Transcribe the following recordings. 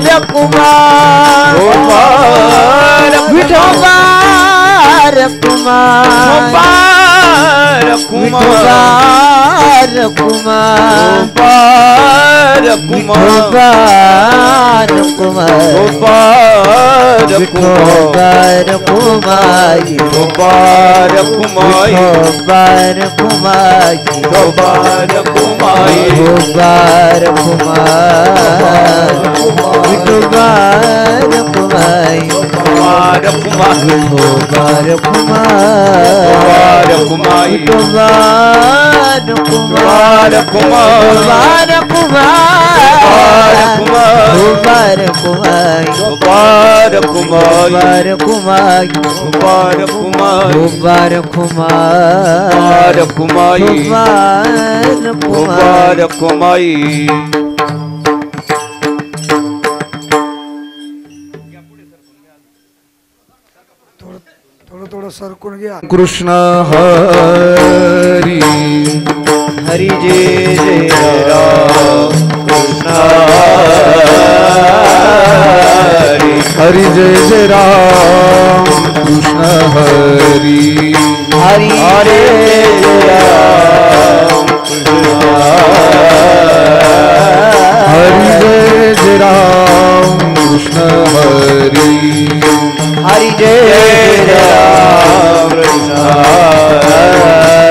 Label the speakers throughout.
Speaker 1: कुमार विठोबार कुमार कुमार कुमार कुमार कुमार कुमार कुमारी
Speaker 2: कुमार कुमारी
Speaker 1: कुमार कुमारी
Speaker 2: कुमार कुमारी
Speaker 1: कुमार कुमार कुमार कुमारी
Speaker 2: कुमार कुमारी
Speaker 1: कुमार कुमार
Speaker 2: कुमारी
Speaker 1: कुमार कुमार
Speaker 2: कुमार
Speaker 1: कुमार कुमार कुमार
Speaker 2: कुमार कुमार
Speaker 1: कुमार
Speaker 2: कुमार कुमार
Speaker 1: कुमार कुमार
Speaker 2: कुमार कुमार कुमार कुमारी
Speaker 3: थोडं सरकून घ्या.
Speaker 4: कृष्ण हरी
Speaker 2: हरी जय जय राम कृष्ण
Speaker 4: हरी जय जय राम कृष्ण हरी
Speaker 1: हरी
Speaker 2: हरे राम
Speaker 4: हरी जय जय राम कृष्ण हरी
Speaker 1: हरि जय
Speaker 2: राम कृष्ण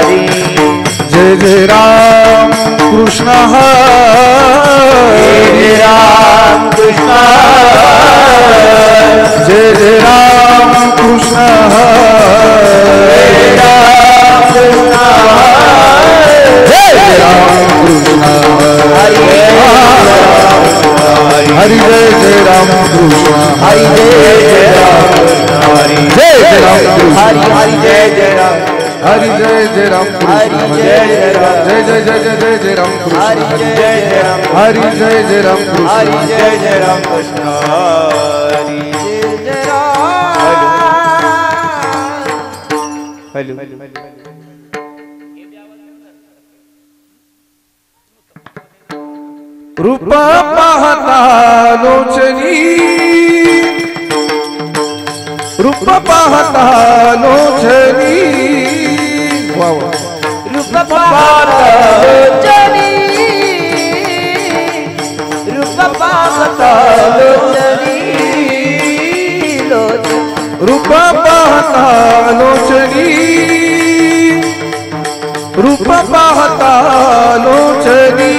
Speaker 2: हरी
Speaker 4: जय जय राम कृष्ण हरी
Speaker 2: राम कृष्ण
Speaker 4: जय जय राम कृष्ण हरी
Speaker 2: राम कृष्ण
Speaker 4: जय जय राम कृष्ण हरि जय जय राम कृष्ण
Speaker 1: हरि जय
Speaker 2: राम हरि
Speaker 4: जय जय राम
Speaker 1: हरि हरि जय जय राम
Speaker 4: हरि जय जय राम कृष्ण
Speaker 1: जय जय राम
Speaker 4: जय जय जय जय जय जय राम कृष्ण
Speaker 1: हरि जय जय राम
Speaker 4: हरि जय जय राम कृष्ण
Speaker 1: हरि
Speaker 2: जय जय राम कृष्ण हरि
Speaker 1: जय जय राम
Speaker 2: हेलो
Speaker 4: रूप पाहता लोचनी रूप पाहता लोचनी वा वा
Speaker 1: रूप पाहतलोचनी रूप पाहतलोचनी
Speaker 4: रूप पाहता लोचनी रूप पाहता लोचनी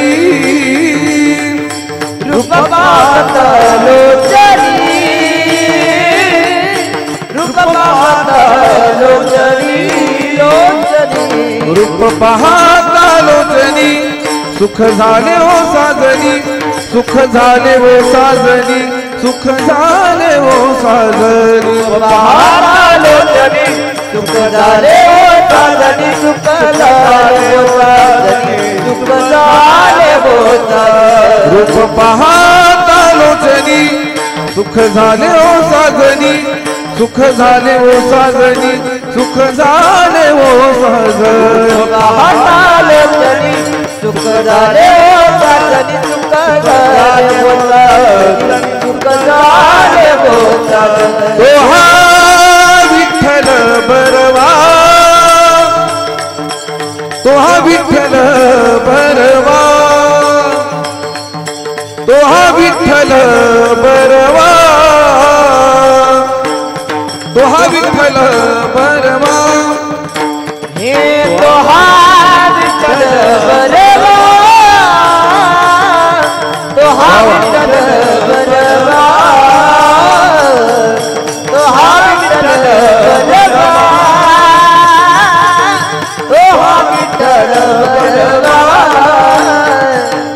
Speaker 1: रूप पाहतलोचनी रूप पाहतलोचनी
Speaker 4: रूप पाहता लोचनी सुख झाले हो साजनी सुख झाले हो साजनी सुख झाले हो साजनी
Speaker 1: पाहतलोचनी सुख झाले हो साजनी सुख झाले हो साजनी सुख झाले हो साजनी
Speaker 4: रूप पाहता लोचनी सुख झाले हो साजनी सुख झाले हो साजनी सुख झाले हो साजनी
Speaker 1: पाहतलोचनी सुख झाले हो साजनी सुख झाले हो साजनी सुख झाले हो साजनी
Speaker 4: तो हा विठ्ठल बरवा तो हा विठ्ठल बरवा तो हा विठ्ठल बरवा तो हा विठ्ठल बरवा
Speaker 1: हे तो हा विठ्ठल बरवा तो हा विठ्ठल बरवा तो हा विठ्ठल बरवा तो हा विठ्ठल बरवा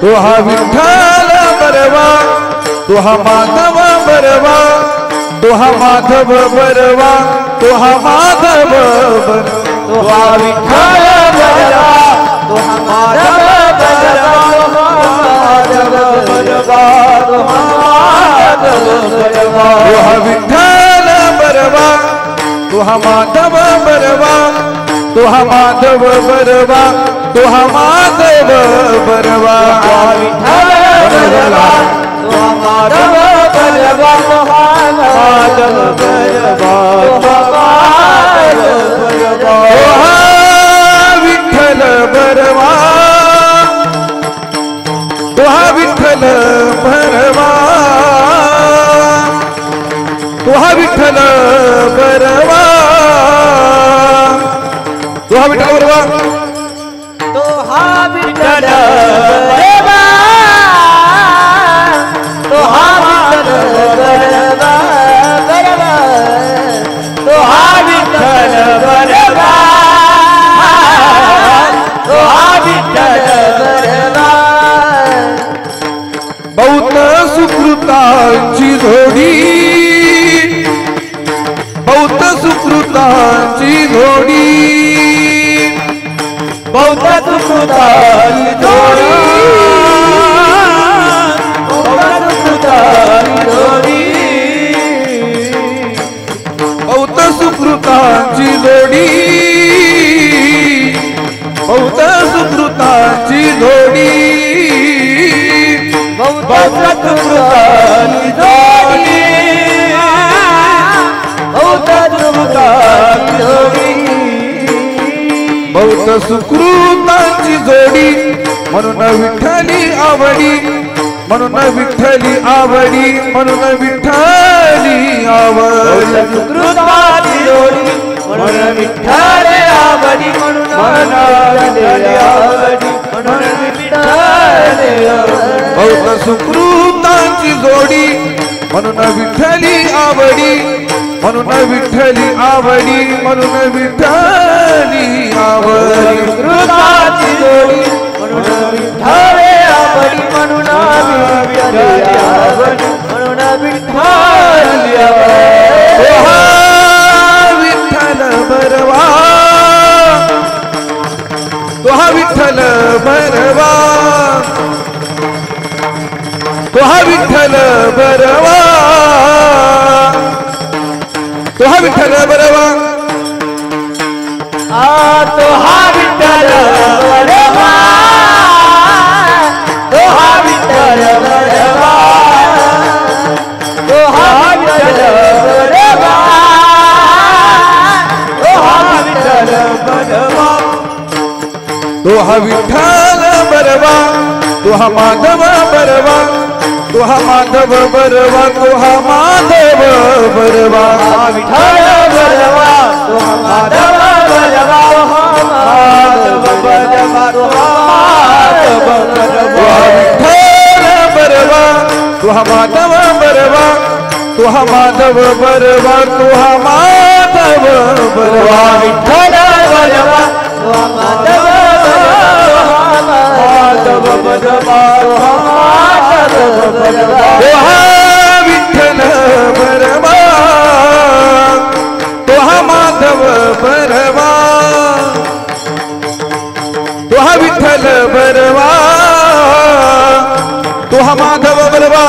Speaker 4: तो हा विठ्ठल बरवा तो हा माधव बरवा तो हा माधव बरवा तो हा माधव बरवा
Speaker 1: तो हा विठ्ठल बरवा तो हा माधव बरवा तो हा माधव बरवा
Speaker 4: तो हा विठ्ठल बरवा तो हा माधव बरवा तो हा माधव बरवा तो हा माधव बरवा
Speaker 1: विठ्ठल बरवा तो हा माधव बरवा माधव बरवा
Speaker 4: विठ्ठल बरवा तुहा विठ्ठल बरवा तुहा विठ्ठल बरवा तुहा विठ्ठल बरवा
Speaker 1: तो हा विठ्ठल बरवा तो हा विठ्ठल बरवा तो हा विठ्ठल बरवा तो हा विठ्ठल बरवा
Speaker 4: बहुत सुकृतांची जोडी बहुत सुकृतांची जोडी
Speaker 1: बहुत सुकृतांची जोडी बहुत सुकृतांची जोडी
Speaker 4: बहुत सुकृतांची जोडी बहुत सुकृतांची जोडी
Speaker 1: बहुत सुकृतांची जोडी बहुत सुकृतांची जोडी
Speaker 4: बहुत सुकृतांची जोडी म्हणून विठ्ठली आवडी म्हणून विठ्ठली आवडी म्हणून विठ्ठली आवडी
Speaker 1: सुकृतांची जोडी म्हणून विठ्ठल आवडी म्हणून विठ्ठल आवडी म्हणून विठ्ठल
Speaker 4: बहुत सुकृतांची जोडी म्हणून विठ्ठली आवडी म्हणून विठ्ठली आवडी म्हणून विठ्ठली आवडी
Speaker 1: सुकृतांची जोडी म्हणून विठ्ठल आवडी म्हणून विठ्ठल आवडी म्हणून विठ्ठल
Speaker 4: विठ्ठल बरवा तुहा विठ्ठल बरवा तुहा विठ्ठल बरवा तुहा विठ्ठल बरवा
Speaker 1: तो हा विठ्ठल बरवा तो हा विठ्ठल बरवा तो हा विठ्ठल बरवा तो हा विठ्ठल बरवा
Speaker 4: तुहा विठ्ठल बरवा तुहा माधव बरवा तुहा माधव बरवा तुहा माधव बरवा
Speaker 1: विठ्ठल बरवा तो हा माधव बरवा माधव बरवा तो हा माधव बरवा
Speaker 4: तुहा माधव बरवा तुहा माधव बरवा तुहा माधव बरवा
Speaker 1: विठ्ठल बरवा तो हा माधव माधव बरवा तो हा माधव बरवा
Speaker 4: तुहा विठ्ठल बरवा तुहा माधव बरवा तुहा विठ्ठल बरवा तुहा माधव बरवा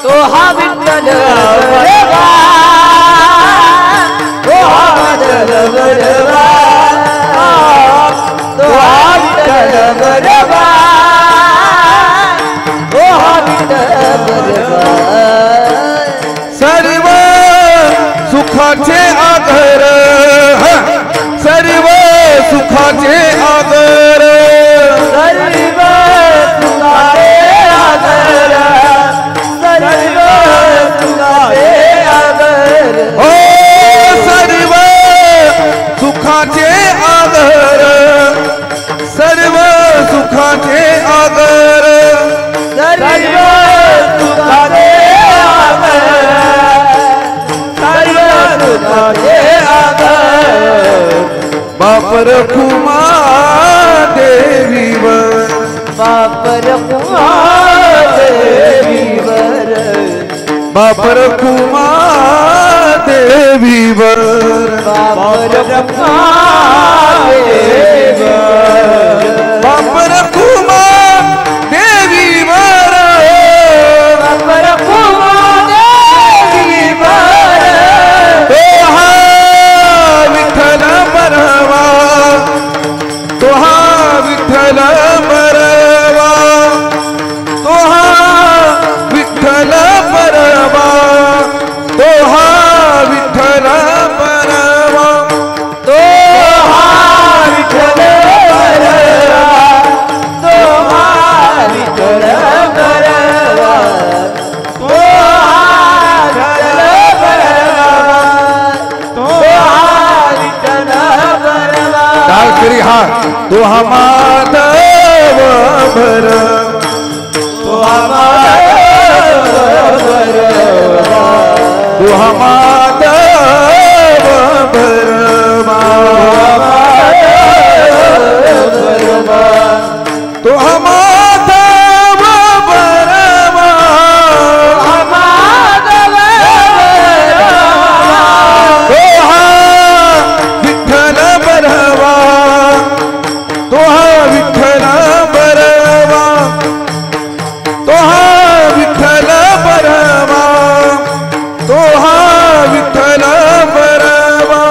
Speaker 1: तो हा विठ्ठल बरवा तो हा माधव बरवा तो हा विठ्ठल बरवा तो हा विठ्ठल बरवा
Speaker 4: सर्व सुखाचे आधार सर्व सुखाचे आधार
Speaker 1: सर्व सुखाचे आदर सर्व सुखाचे आदर
Speaker 4: ओ सर्व सुखाचे आधार सर्व सुखाचे आधार
Speaker 1: सर्व सुखाचे आदर सर्व सुखाचे आदर
Speaker 4: बापर खुमा देवीवर
Speaker 1: बापर देवीवर
Speaker 4: बापर खुमा देवीवर
Speaker 1: बापर देवीवर
Speaker 4: बापर खुमा देवीवर
Speaker 1: बापर देवीवर
Speaker 4: तोहा विठ्ठल बरवा तोहा विठ्ठल बरवा तोहा विठ्ठल बरवा तुहा माधव भर
Speaker 1: तुहा माधव भरवा
Speaker 4: तुहा माधव भरमा तुहा माधव भरमा तुहा विठ्ठल भरवा तुहा विठ्ठल भरवा तुहा विठ्ठल भरवा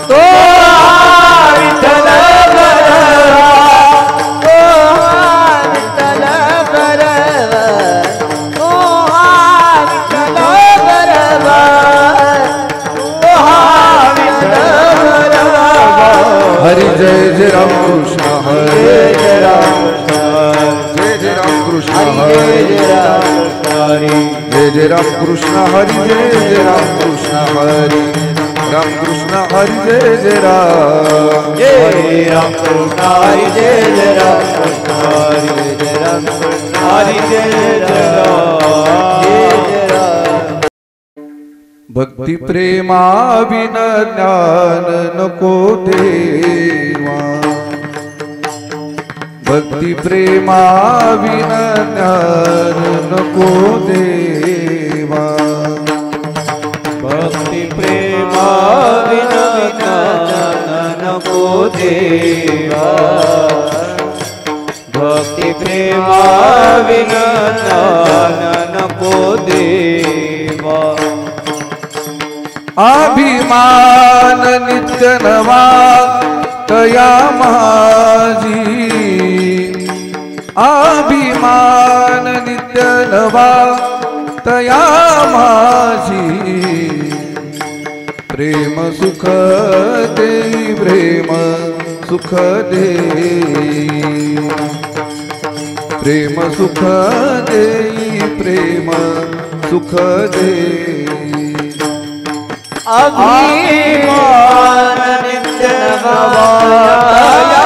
Speaker 4: तुहा विठ्ठल भरवा हरि जय जय राम कृष्ण हरे
Speaker 1: जय राम
Speaker 4: जय जय राम कृष्ण
Speaker 1: हरे
Speaker 4: हरे
Speaker 1: जय राम हरे
Speaker 4: जय जय राम कृष्ण हरि जय जय राम कृष्ण हरि राम कृष्ण हरि जय जय राम
Speaker 1: जय राम कृष्ण हरि जय जय राम कृष्ण हरि जय राम कृष्ण हरि जय जय राम
Speaker 4: भक्ती प्रेमा बिन ज्ञान नको देवा भक्ती प्रेमा बिन ज्ञान नको देवा
Speaker 1: भक्ति प्रेमा बिना ज्ञान नको देवा भक्ति प्रेमा बिना ज्ञान नको देवा
Speaker 4: अभिमान नित्य नवा तया माझी अभिमान नित्य नवा तया माझी प्रेम सुख देई प्रेम सुख देई प्रेम सुख देई प्रेम सुख देई
Speaker 1: अभिमान नित्य नवाया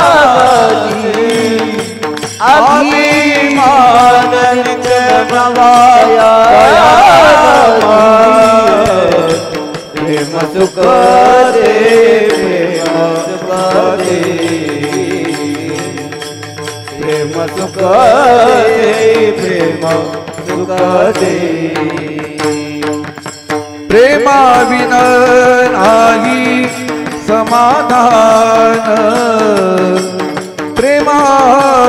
Speaker 1: अभिमान नित्य नवाया प्रेम सुख दे प्रेम सुख दे प्रेम सुख दे
Speaker 4: प्रेमा विन नाही समाधान प्रेमा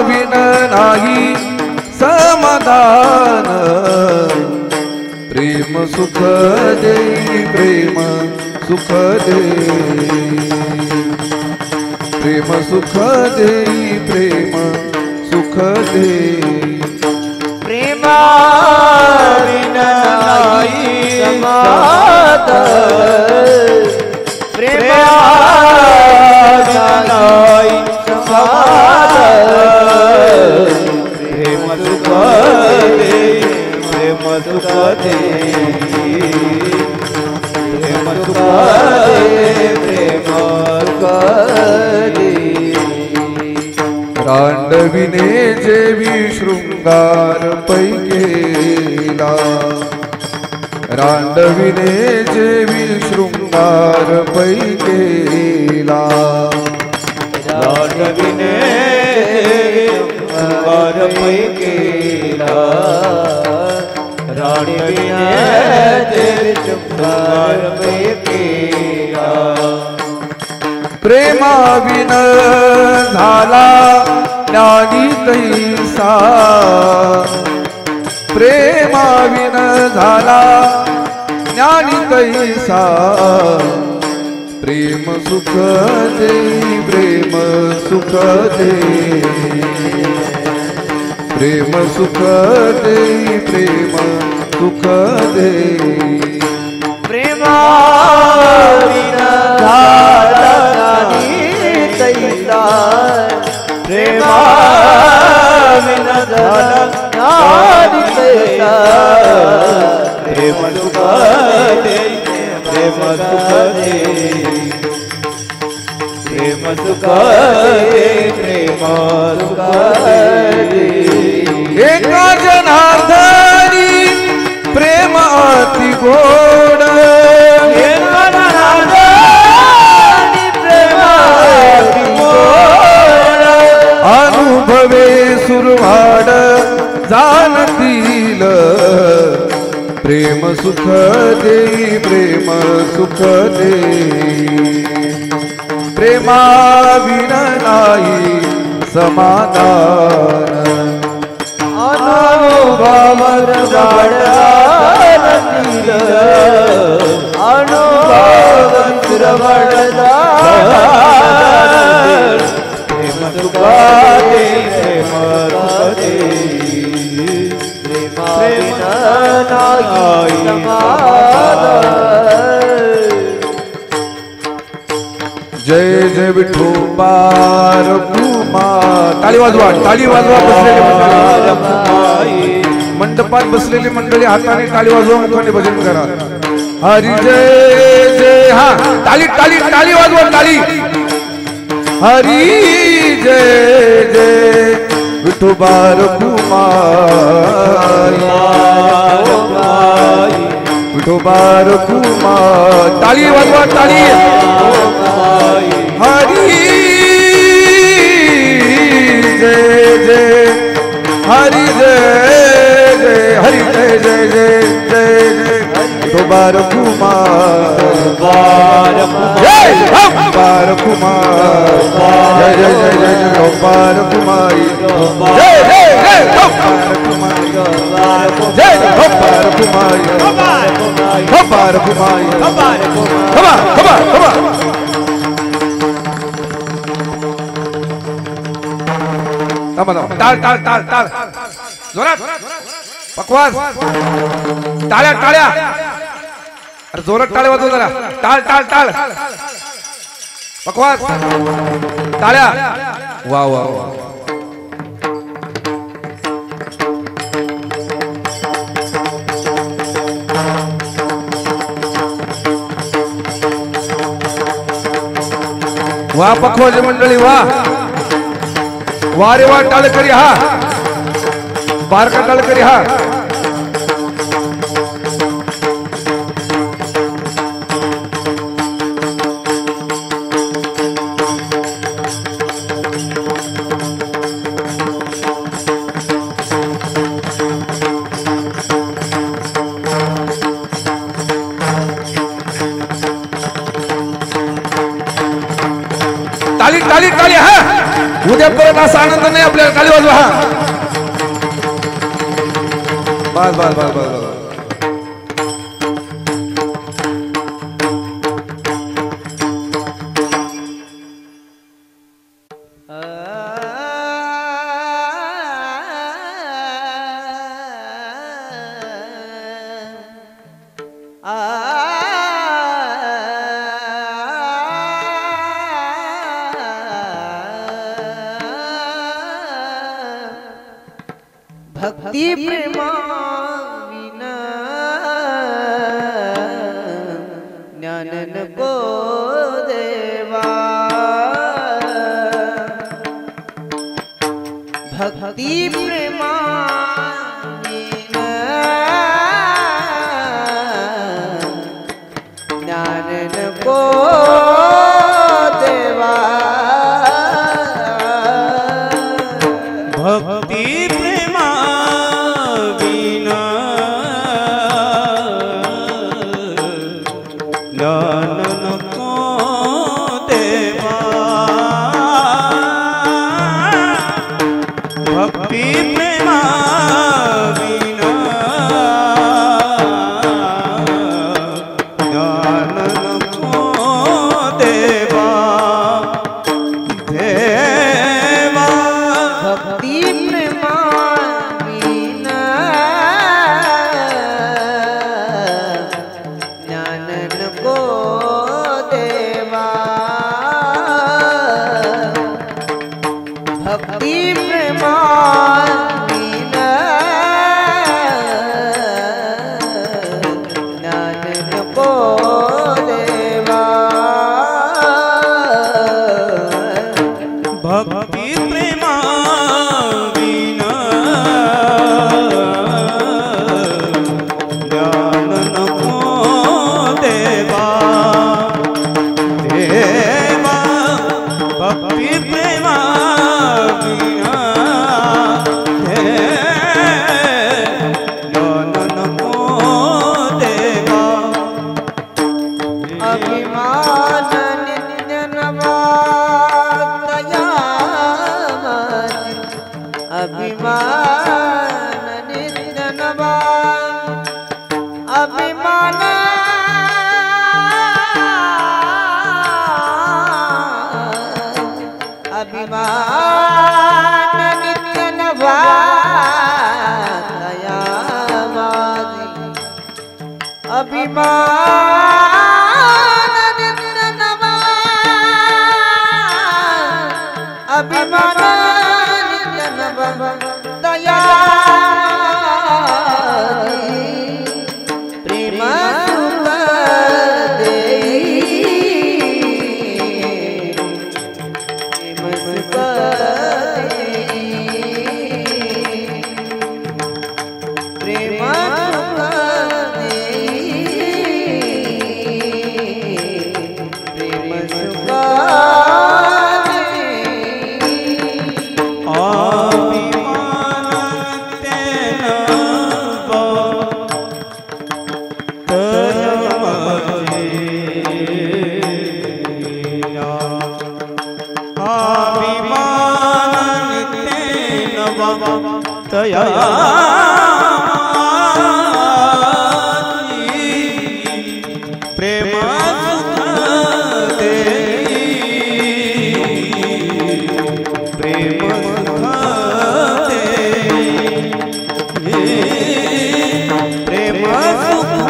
Speaker 4: विन नाही समाधान प्रेम सुख देई प्रेम सुख देई प्रेम सुख देई प्रेम सुख देई
Speaker 1: प्रेमा विना नाही समाधान प्रेमा विना नाही समाधान प्रेम सुख दे प्रेम सुख दे प्रेम सुख दे प्रेम सुख दे
Speaker 4: रांडविने जेवी शृंगार पैकेला रांडविने जेवी शृंगार पैकेला
Speaker 1: रांडविने शृंगार पैकेला रांडविने जेवी शृंगार पैकेला
Speaker 4: प्रेमा विन झाला ज्ञानी तैसा प्रेमा विन झाला ज्ञानी तैसा प्रेम सुख देई प्रेम सुख देई प्रेम सुख देई प्रेम सुख देई
Speaker 1: प्रेमा विना झाला तैसा प्रेमा विना झाला तैसा प्रेम सुख दे प्रेम सुख दे प्रेम सुख दे प्रेम सुख दे
Speaker 4: एका जनार्दनी प्रेम अति गोड
Speaker 1: एका जनार्दनी प्रेम अति गोड
Speaker 4: अनुभवे सुरवाड जाणतील प्रेम सुख देई प्रेम सुख देई प्रेमा विन नाही समाधान
Speaker 1: अनुभव श्रवणदानील अनुभव श्रवणदान प्रेम सुख दे प्रेम सुख दे प्रेम नाही समाधान
Speaker 4: जय जय विठोबार कुमा ताली वाजवा बसलेले मंडपात बसलेली मंडळी हाताने टाळी वाजवा मुखाने भजन करा हरी जय जय हा ताली ताली ताली वाजवा ताली हरी जय जय विठोबार कुमा विठोबार कुमा ताली वाजवा ताली हरी जय जय हरी जय जय हरी जय जय जय जय जय विठोबार कुमार जय विठोबार कुमार जय जय जय जय विठोबार कुमारी जय जय जय विठोबार कुमारी जय विठोबार कुमारी विठोबार कुमारी खबा खबा खबा टाळ टाळ टाळ टाळ जोरात पकवास टाळ्या टाळ्या अरे जोरात टाळ्या वाजव जरा टाळ टाळ टाळ पकवास टाळ्या वा वा वा वा पकवास मंडळी वा वारे वा टाळ करी हा बारका टाळ करी हा टाळी टाळी टाळी हा उद्या परत असा आनंद नाही आपल्याला टाळी वाजवा हा बस बस बस बस
Speaker 1: भक्ति प्रेमा विना ज्ञान नको देवा भक्ति प्रेमा विना ज्ञान नको देवा भक्ति भक्ति अभिमान अभिमान नित्य नवा दयावादी अभिमान नित्य नवा अभिमान नित्य नवा दयावादी प्रेम सुख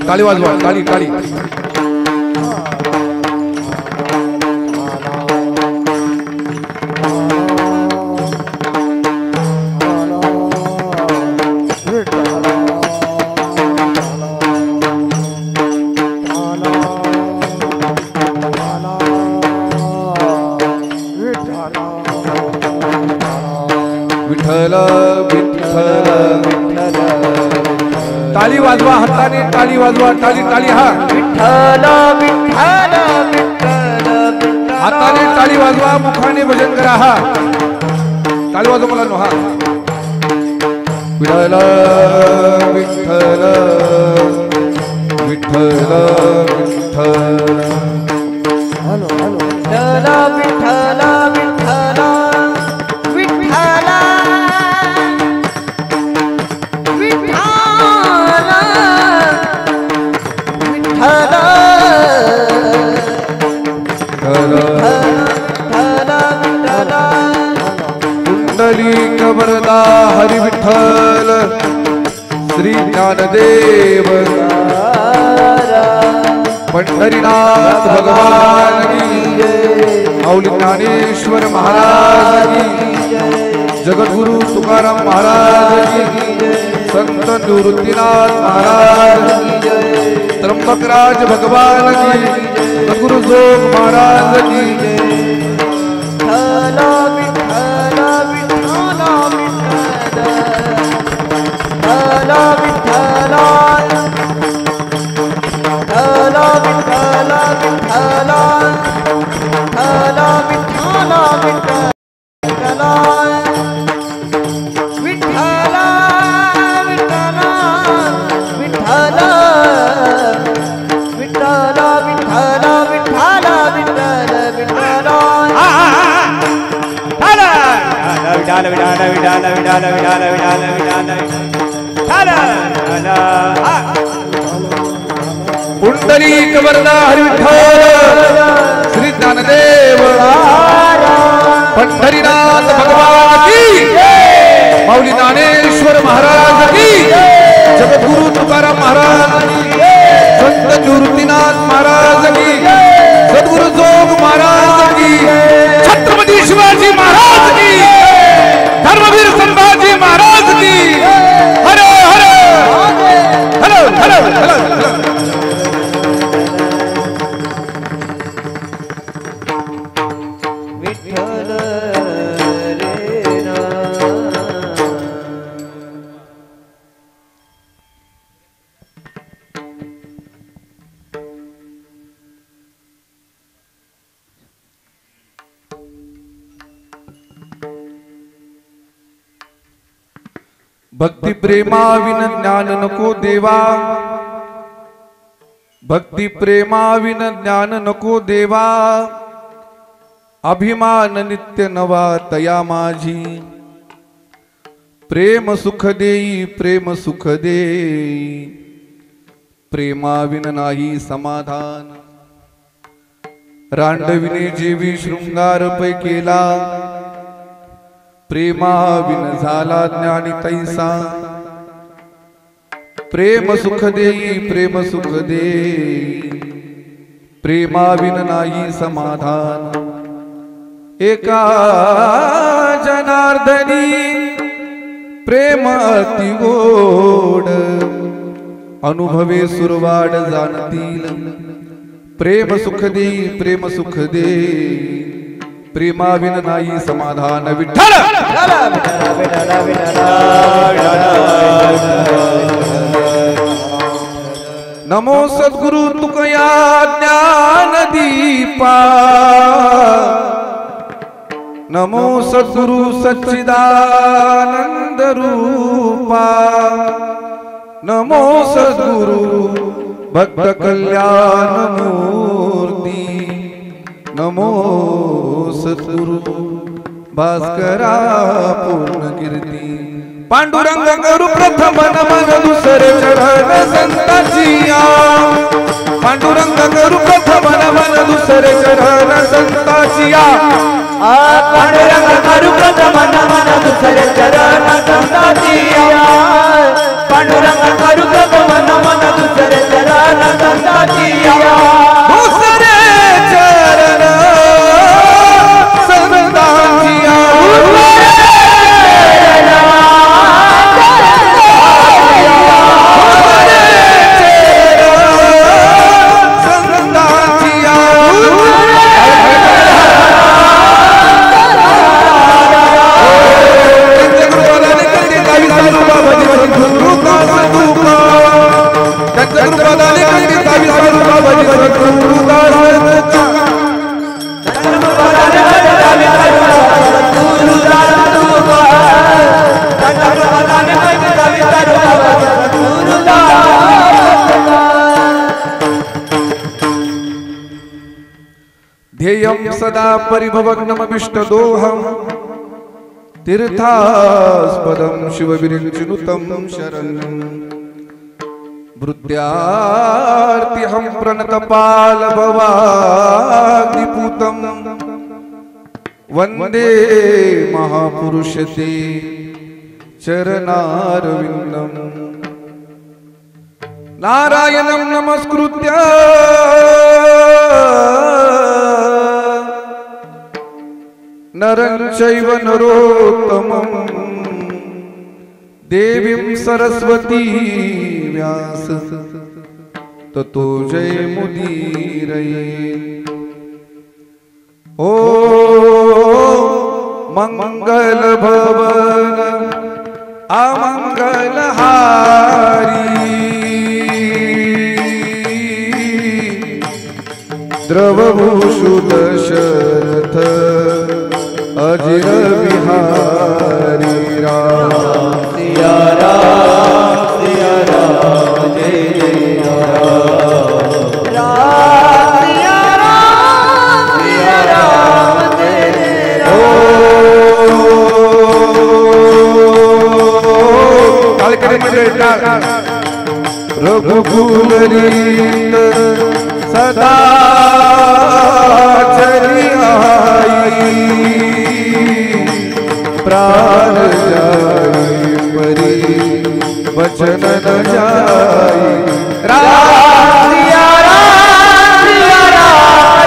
Speaker 4: ताली वाजवा ताली ताली विठ्ठल विठ्ठल ताली वाजवा हाताने ताली वाजवा ताली ताली हा
Speaker 1: विठ्ठल विठ्ठल विठ्ठल
Speaker 4: हाताने ताली वाजवा मुखाने भजन करा हा ताली वाजवा मुलांनो हा विठ्ठल विठ्ठल विठ्ठल विठ्ठल
Speaker 1: हॅलो हॅलो विठ्ठल विठ्ठल विठ्ठल
Speaker 4: पुंडलिक वरदा हरि विठ्ठल श्री ज्ञानदेव पंढरीनाथ भगवान की माऊली ज्ञानेश्वर महाराज की जगद्गुरु तुकाराम महाराज की संत निवृत्तीनाथ महाराज की त्र्यंबकराज भगवान की सद्गुरु जोग महाराज की पुंडलिक वरदा हरि विठ्ठल श्री ज्ञानदेव पंढरीनाथ भगवान की माऊली ज्ञानेश्वर महाराज की जगद्गुरु तुकाराम महाराज की संत निवृत्तीनाथ महाराज की सद्गुरु जोग महाराज की छत्रपती शिवाजी महाराज की धर्मवीर संभाजी महाराज की Hare Hare hello hello hello भक्ति प्रेमाविन ज्ञान नको देवा भक्ति प्रेमाविन ज्ञान नको देवा अभिमान नित्य नवा तया माझी प्रेम सुख देई प्रेम सुख देई प्रेमाविन नाही समाधान रांडविने जेवी शृंगार पै केला प्रेमाविन झाला ज्ञानी तैसा, प्रेम सुख देई, प्रेम सुख देई, प्रेमाविन नाही समाधान। एका जनार्दनी प्रेम अति गोड, अनुभवे सुरवाड जाणतील। प्रेम सुख देई, प्रेम सुख देई, प्रेमाविन नाही समाधान। विठ्ठल नमो सद्गुरु तुकया ज्ञान दीपा, नमो सद्गुरु सच्चिदानंद रूपा, नमो सद्गुरु भक्त कल्याण मूर्ती, नमो सद्गुरु भास्करा पूर्ण कीर्ती। पांडुरंग करू प्रथम नमन दुसरे चरण संताचिया, पांडुरंग करू प्रथम नमन दुसरे चरण संताचिया।
Speaker 1: पांडुरंग करू प्रथम नमन दुसरे चरण संताचिया, पांडुरंग करू प्रथम नमन दुसरे चरण संताचिया।
Speaker 4: दुसरे चरण संताचिया, ध्येयं सदा परिभवग्नमभिष्टदोहं, तीर्थास्पदं शिवविरिञ्चिनुतं शरणं। वृद्ध्यार्तिहं प्रणतपालभवाग्निपूतं, वन्दे महापुरुषते चरणारविन्दम्। नारायणं नमस्कृत्य नरं चैव नरोत्तमं, देवीं सरस्वती व्यास ततो जयमुदीरये। ओ मंगल भवन अमंगलहारी, द्रवभूषुत शरथ अजिर बिहारी राम।
Speaker 1: सिया राम जय जय राम, सिया राम जय जय
Speaker 4: राम। रघुकुलरीत सदा चली आई, प्राण जाई परी वचन न जाई। राम
Speaker 1: सिया राम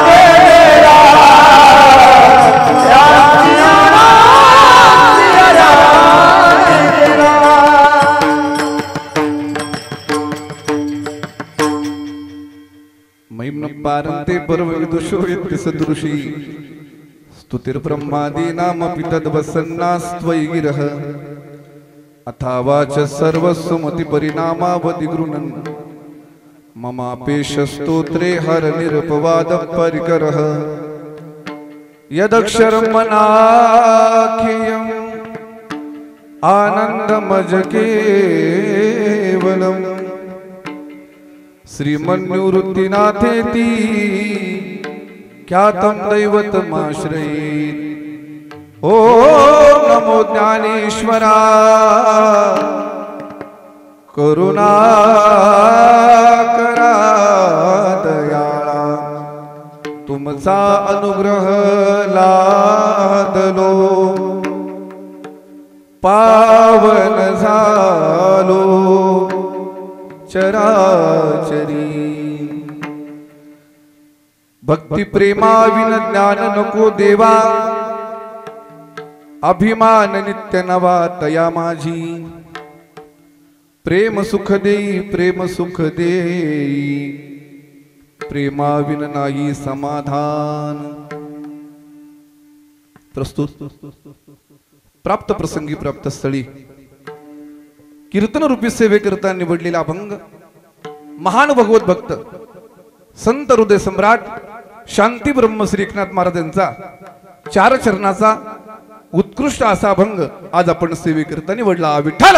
Speaker 1: जय जय राम, राम सिया राम जय जय राम।
Speaker 4: महिम्न पारन्ते परमविदुषो यत्ति सदृशी, स्तुतिर्ब्रह्मादीनामपि तद्वसन्नास्त्वयि गिरः। अथावाच सर्वस्वमतिपरिणामावधि गृह्णन्, ममापेशस्तोत्रे हरनिरपवादः परिकरः। यदक्षरं मनाख्येयम् आनन्दमजकेवलम्, श्रीमन्निवृत्तिनाथेति ख्यातं दैवतमाश्रयेत्। ओ नमो ज्ञानेश्वरा, करुणाकरा दयाळा, तुमचा अनुग्रह लादलो पावन झालो चराचरी भक्ती प्रेमा विन ज्ञान नको देवा अभिमान नित्य नवा तया माझी प्रेम सुख देई प्रेमा विन नाही समाधान। प्रस्तुत प्राप्त प्रसंगी प्राप्त स्थळी कीर्तन रूपी सेवेकरता निवडलेला अभंग महान भगवत भक्त संत हृदय सम्राट शांती ब्रह्म श्री एकनाथ महाराज यांचा 4 चरणाचा उत्कृष्ट असा अभंग आज आपण सेवेकरता निवडला। विठ्ठल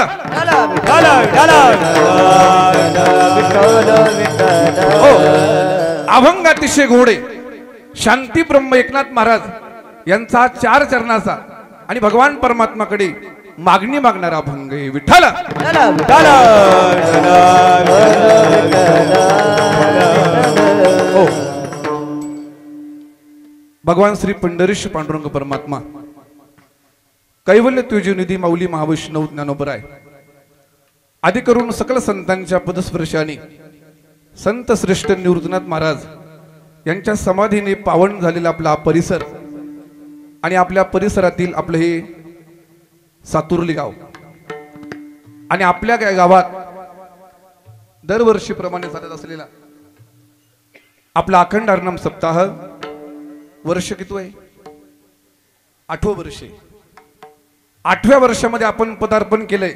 Speaker 4: अभंग अतिशय गोडे शांती ब्रह्म एकनाथ महाराज यांचा 4 चरणाचा आणि भगवान परमात्माकडे मागणी मागणारा अभंग आहे। विठ्ठल भगवान श्री पंढरीश पांडुरंग परमात्मा कैवल्य तुझी माऊली महावैष्णव ज्ञानोबराय आदी करून सकल संतांच्या पदस्पर्शाने संत श्रेष्ठ निवृत्तनाथ महाराज यांच्या समाधीने पावन झालेला आपला परिसर आणि आपल्या परिसरातील आपले हे सातुर्ली गाव आणि आपल्या गावात दरवर्षीप्रमाणे चालत असलेला आपला अखंड हरिनाम सप्ताह वर्ष किती आहे? 8वं वर्ष। 8व्या वर्षामध्ये आपण पदार्पण केलंय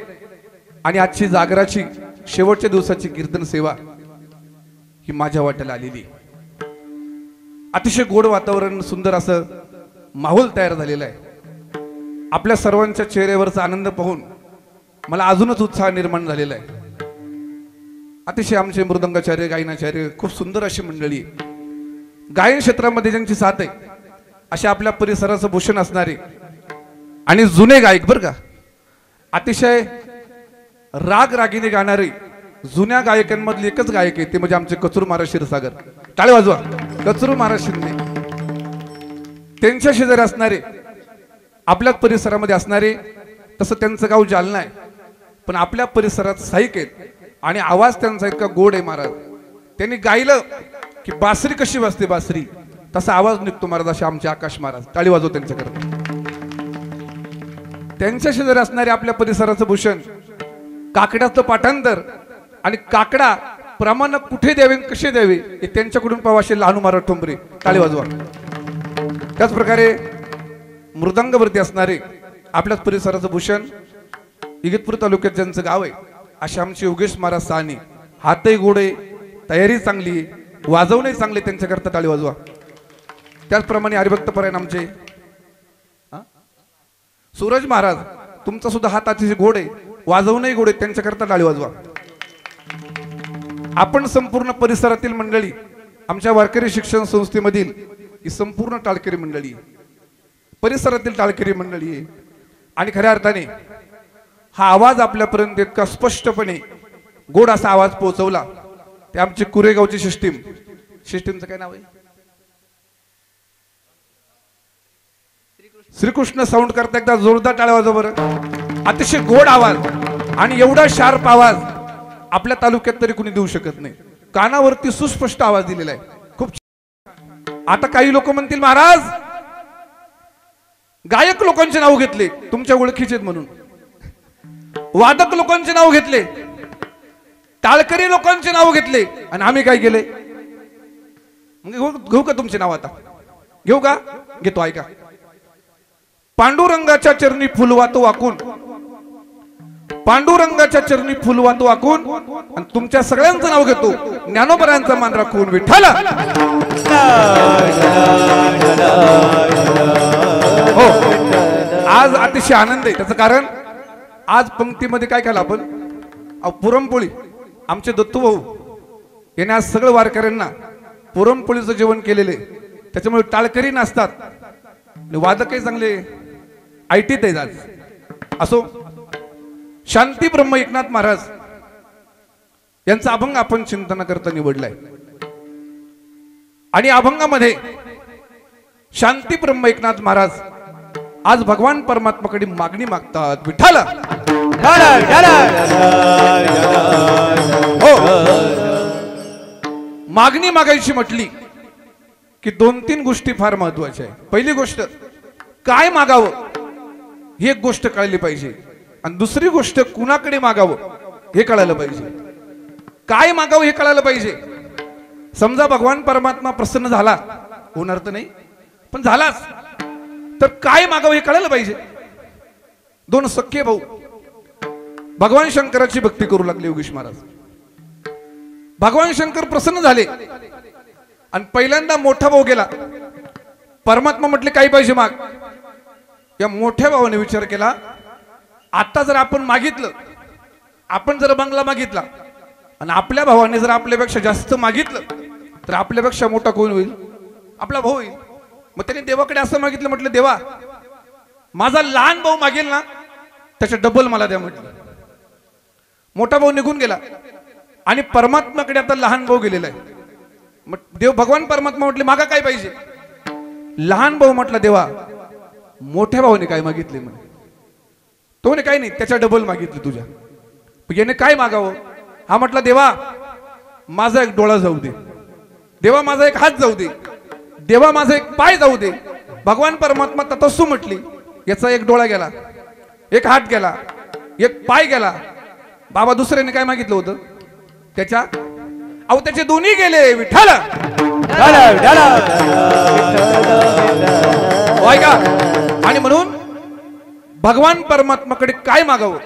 Speaker 4: आणि आजची जागराची शेवटच्या दिवसाची कीर्तन सेवा ही माझ्या वाट्याला आलेली। अतिशय गोड वातावरण सुंदर असं माहोल तयार झालेला आहे। आपल्या सर्वांच्या चेहऱ्यावरचा आनंद पाहून मला अजूनच उत्साह निर्माण झालेला आहे। अतिशय आमचे मृदंगाचार्य गायनाचार्य खूप सुंदर अशी मंडळी गायन क्षेत्रामध्ये ज्यांची साथ आहे अशा आपल्या परिसराचं भूषण असणारे आणि जुने गायक बरं का अतिशय राग रागीने गाणारे जुन्या गायकांमधले एकच गायक आहे ते म्हणजे आमचे कचरू महाराज क्षीरसागर। टाळे वाजवा। कचरू महाराज शिंदे त्यांच्या शेजारी असणारे आपल्याच परिसरामध्ये असणारे तसं त्यांचं गाव जालना आहे पण आपल्या परिसरात साहिक आहेत आणि आवाज त्यांचा इतका गोड आहे महाराज त्यांनी गायलं की बासरी कशी वाजते बासरी तसा आवाज निघतो महाराज असे आमचे आकाश महाराज। टाळी वाजव त्यांच्याकडे। त्यांच्या शेजारी असणारे आपल्या परिसराचं भूषण काकड्याचं पाठांतर आणि काकडा प्रमाण कुठे द्यावे कसे द्यावे हे त्यांच्याकडून पाहावं असे लहानू महाराज ठोंबरे। टाळी वाजवा। त्याच प्रकारे मृदंगवरती असणारे आपल्याच परिसराचं भूषण इगतपूर तालुक्यात ज्यांचं गाव आहे असे आमचे योगेश महाराज साहनी हातही गोडे तयारी चांगली वाजवणे चांगले त्यांच्याकरता टाळी वाजवा। त्याचप्रमाणे हरिभक्त परायण आमचे सूरज महाराज तुमचा सुद्धा हात अतिशय गोड आहे वाजवणे गोड आहे त्यांच्याकरता टाळी वाजवा। आपण संपूर्ण परिसरातील मंडळी आमच्या वारकरी शिक्षण संस्थेमधील ही संपूर्ण टाळकरी मंडळी परिसरातील टाळकरी मंडळी आहे आणि खऱ्या अर्थाने हा आवाज आपल्यापर्यंत इतका स्पष्टपणे गोड असा आवाज पोहोचवला ते आमचे कुरेगावची सिस्टीमचं काय नाव आहे श्रीकृष्ण साऊंड करता एकदा जोरदार टाळ्या वाजवा बरं। अतिशय गोड आवाज आणि एवढा शार्प आवाज आपल्या तालुक्यात तरी कुणी देऊ शकत नाही कानावरती सुस्पष्ट आवाज दिलेला आहे खूप। आता काही लोक म्हणतील महाराज गायक लोकांचे नाव घेतले तुमच्या ओळखीचे म्हणून वादक लोकांचे नाव घेतले टाळकरी लोकांचे नाव घेतले आणि आम्ही काय केले घेऊ का तुमचे नाव आता घेऊ का घेतो ऐका। पांडुरंगाच्या चरणी फुलवातो वाकून पांडुरंगाच्या चरणी फुलवातो वाकून आणि तुमच्या सगळ्यांचं नाव घेतो ज्ञानोबरायांचा मान राखून विठ्ठल। हो आज अतिशय आनंद आहे त्याचं कारण आज पंक्तीमध्ये काय केलं आपण पुरणपोळी आमचे दत्तू भाऊ याने आज सगळं वारकऱ्यांना पुरणपोळीचं जेवण केलेले त्याच्यामुळे टाळकरी नसतात वादकही चांगले आयटीत आहेत आज। असो शांती ब्रह्म एकनाथ महाराज यांचा अभंग आपण चिंतन करता निवडलाय आणि अभंगामध्ये शांती ब्रह्म एकनाथ महाराज आज भगवान परमात्माकडे मागणी मागतात विठ्ठल हो मागणी मागायची म्हटली की 2-3 गोष्टी फार महत्वाच्या आहे. पहिली गोष्ट काय मागावं ही एक गोष्ट कळली पाहिजे आणि दुसरी गोष्ट कुणाकडे मागावं हे कळायला पाहिजे. काय मागावं हे कळायला पाहिजे. समजा भगवान परमात्मा प्रसन्न झाला होणार तर नाही पण झालाच तर काय मागावं हे कळायला पाहिजे. 2 सख्खे भाऊ भगवान शंकराची भक्ती करू लागले. योगेश महाराज भगवान शंकर प्रसन्न झाले आणि पहिल्यांदा मोठा भाऊ गेला. परमात्मा म्हटले काय पाहिजे माग. या मोठ्या भावाने विचार केला आता जर आपण मागितलं आपण जर बंगला मागितला आणि आपल्या भावाने जर आपल्यापेक्षा जास्त मागितलं तर आपल्यापेक्षा मोठा कोण होईल आपला भाऊ होईल. मग त्याने देवाकडे असं मागितलं म्हटलं देवा माझा लहान भाऊ मागेल ना त्याच्या डबल मला द्या म्हटलं. मोठा भाऊ निघून गेला आणि परमात्माकडे आता लहान भाऊ गेलेला आहे. मग देव भगवान परमात्मा म्हटले मागा काय पाहिजे. लहान भाऊ म्हटला देवा मोठ्या भावाने काय मागितले म्हणे. तो म्हणे काय नाही त्याच्या डबल मागितले तुझ्या. याने काय मागावं. हा म्हटला देवा माझा एक डोळा जाऊ दे. देवा माझा एक हात जाऊ दे. देवा माझा एक पाय जाऊ दे. भगवान परमात्मा ततस्सू म्हटली याचा एक डोळा गेला एक हात गेला एक पाय गेला. बाबा दुसऱ्याने काय मागितलं होतं त्याच्या अहो त्याचे दोन्ही गेले विठ्ठल का. आणि म्हणून भगवान परमात्माकडे काय मागावं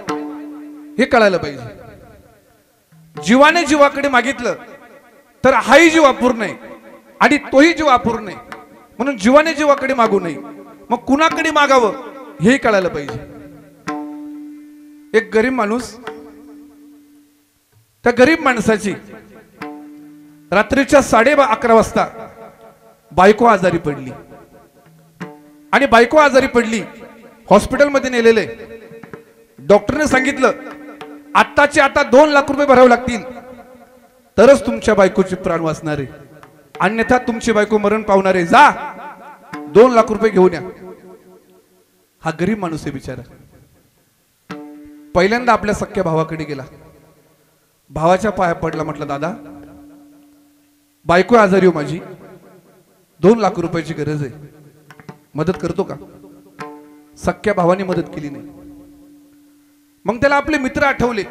Speaker 4: हे कळायला पाहिजे. जीवाने जीवाकडे मागितलं तर हाही जीव अपूर्ण आहे आणि तोही जीव अपूर्ण आहे. म्हणून जीवाने जीवाकडे मागू नये. मग कुणाकडे मागावं हे कळायला पाहिजे. एक गरीब माणूस त्या गरीब माणसाची रात्रीच्या 11:30 वाजता बायको आजारी पडली आणि बायको आजारी पडली हॉस्पिटलमध्ये नेलेले. डॉक्टरने सांगितलं आत्ताचे आता 2 लाख रुपये भरावे लागतील तरच तुमच्या बायकोचे प्राण वाचणार आहे अन्यथा तुमची बायको मरण पावणार आहे. जा 2 लाख रुपये घेऊन या. हा गरीब माणूस आहे बिचारा. पहिल्यांदा आपल्या सख्या भावाकडे गेला. भावाच्या पाया पडला म्हटलं दादा बायको आजारी हो माझी 2 लाख रुपयाची गरज आहे मदत करतो का. सख्या भावाने मदत केली नाही. मग त्याला आपले मित्र आठवले.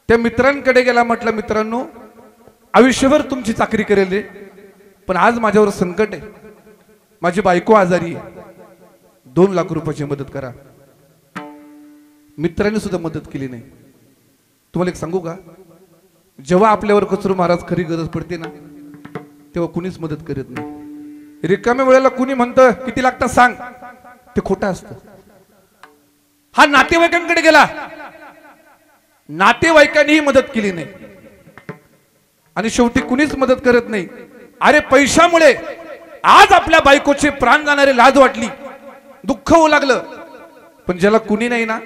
Speaker 4: त्या मित्रांकडे गेला म्हटलं मित्रांनो आयुष्यभर तुमची चाकरी करेल रे पण आज माझ्यावर संकट आहे माझी बायको आजारी आहे 2 लाख रुपयाची मदत करा. मित्रांनी सुद्धा मदत केली नाही. तुम्हाला एक सांगू का जेव्हा आपल्यावर कचरू महाराज खरी गरज पडते ना तेव्हा कुणीच मदत करत नाही. रिकाम्या वेळेला कुणी म्हणतं किती लागतात सांग ते खोटं असतं. हा नातेवाईकांकडे गेला नातेवाईकांनीही मदत केली नाही आणि शेवटी कुणीच मदत करत नाही. अरे पैशामुळे आज आपल्या बायकोचे प्राण जाणारे लाज वाटली दुःख होऊ लागलं पण ज्याला कुणी नाही ना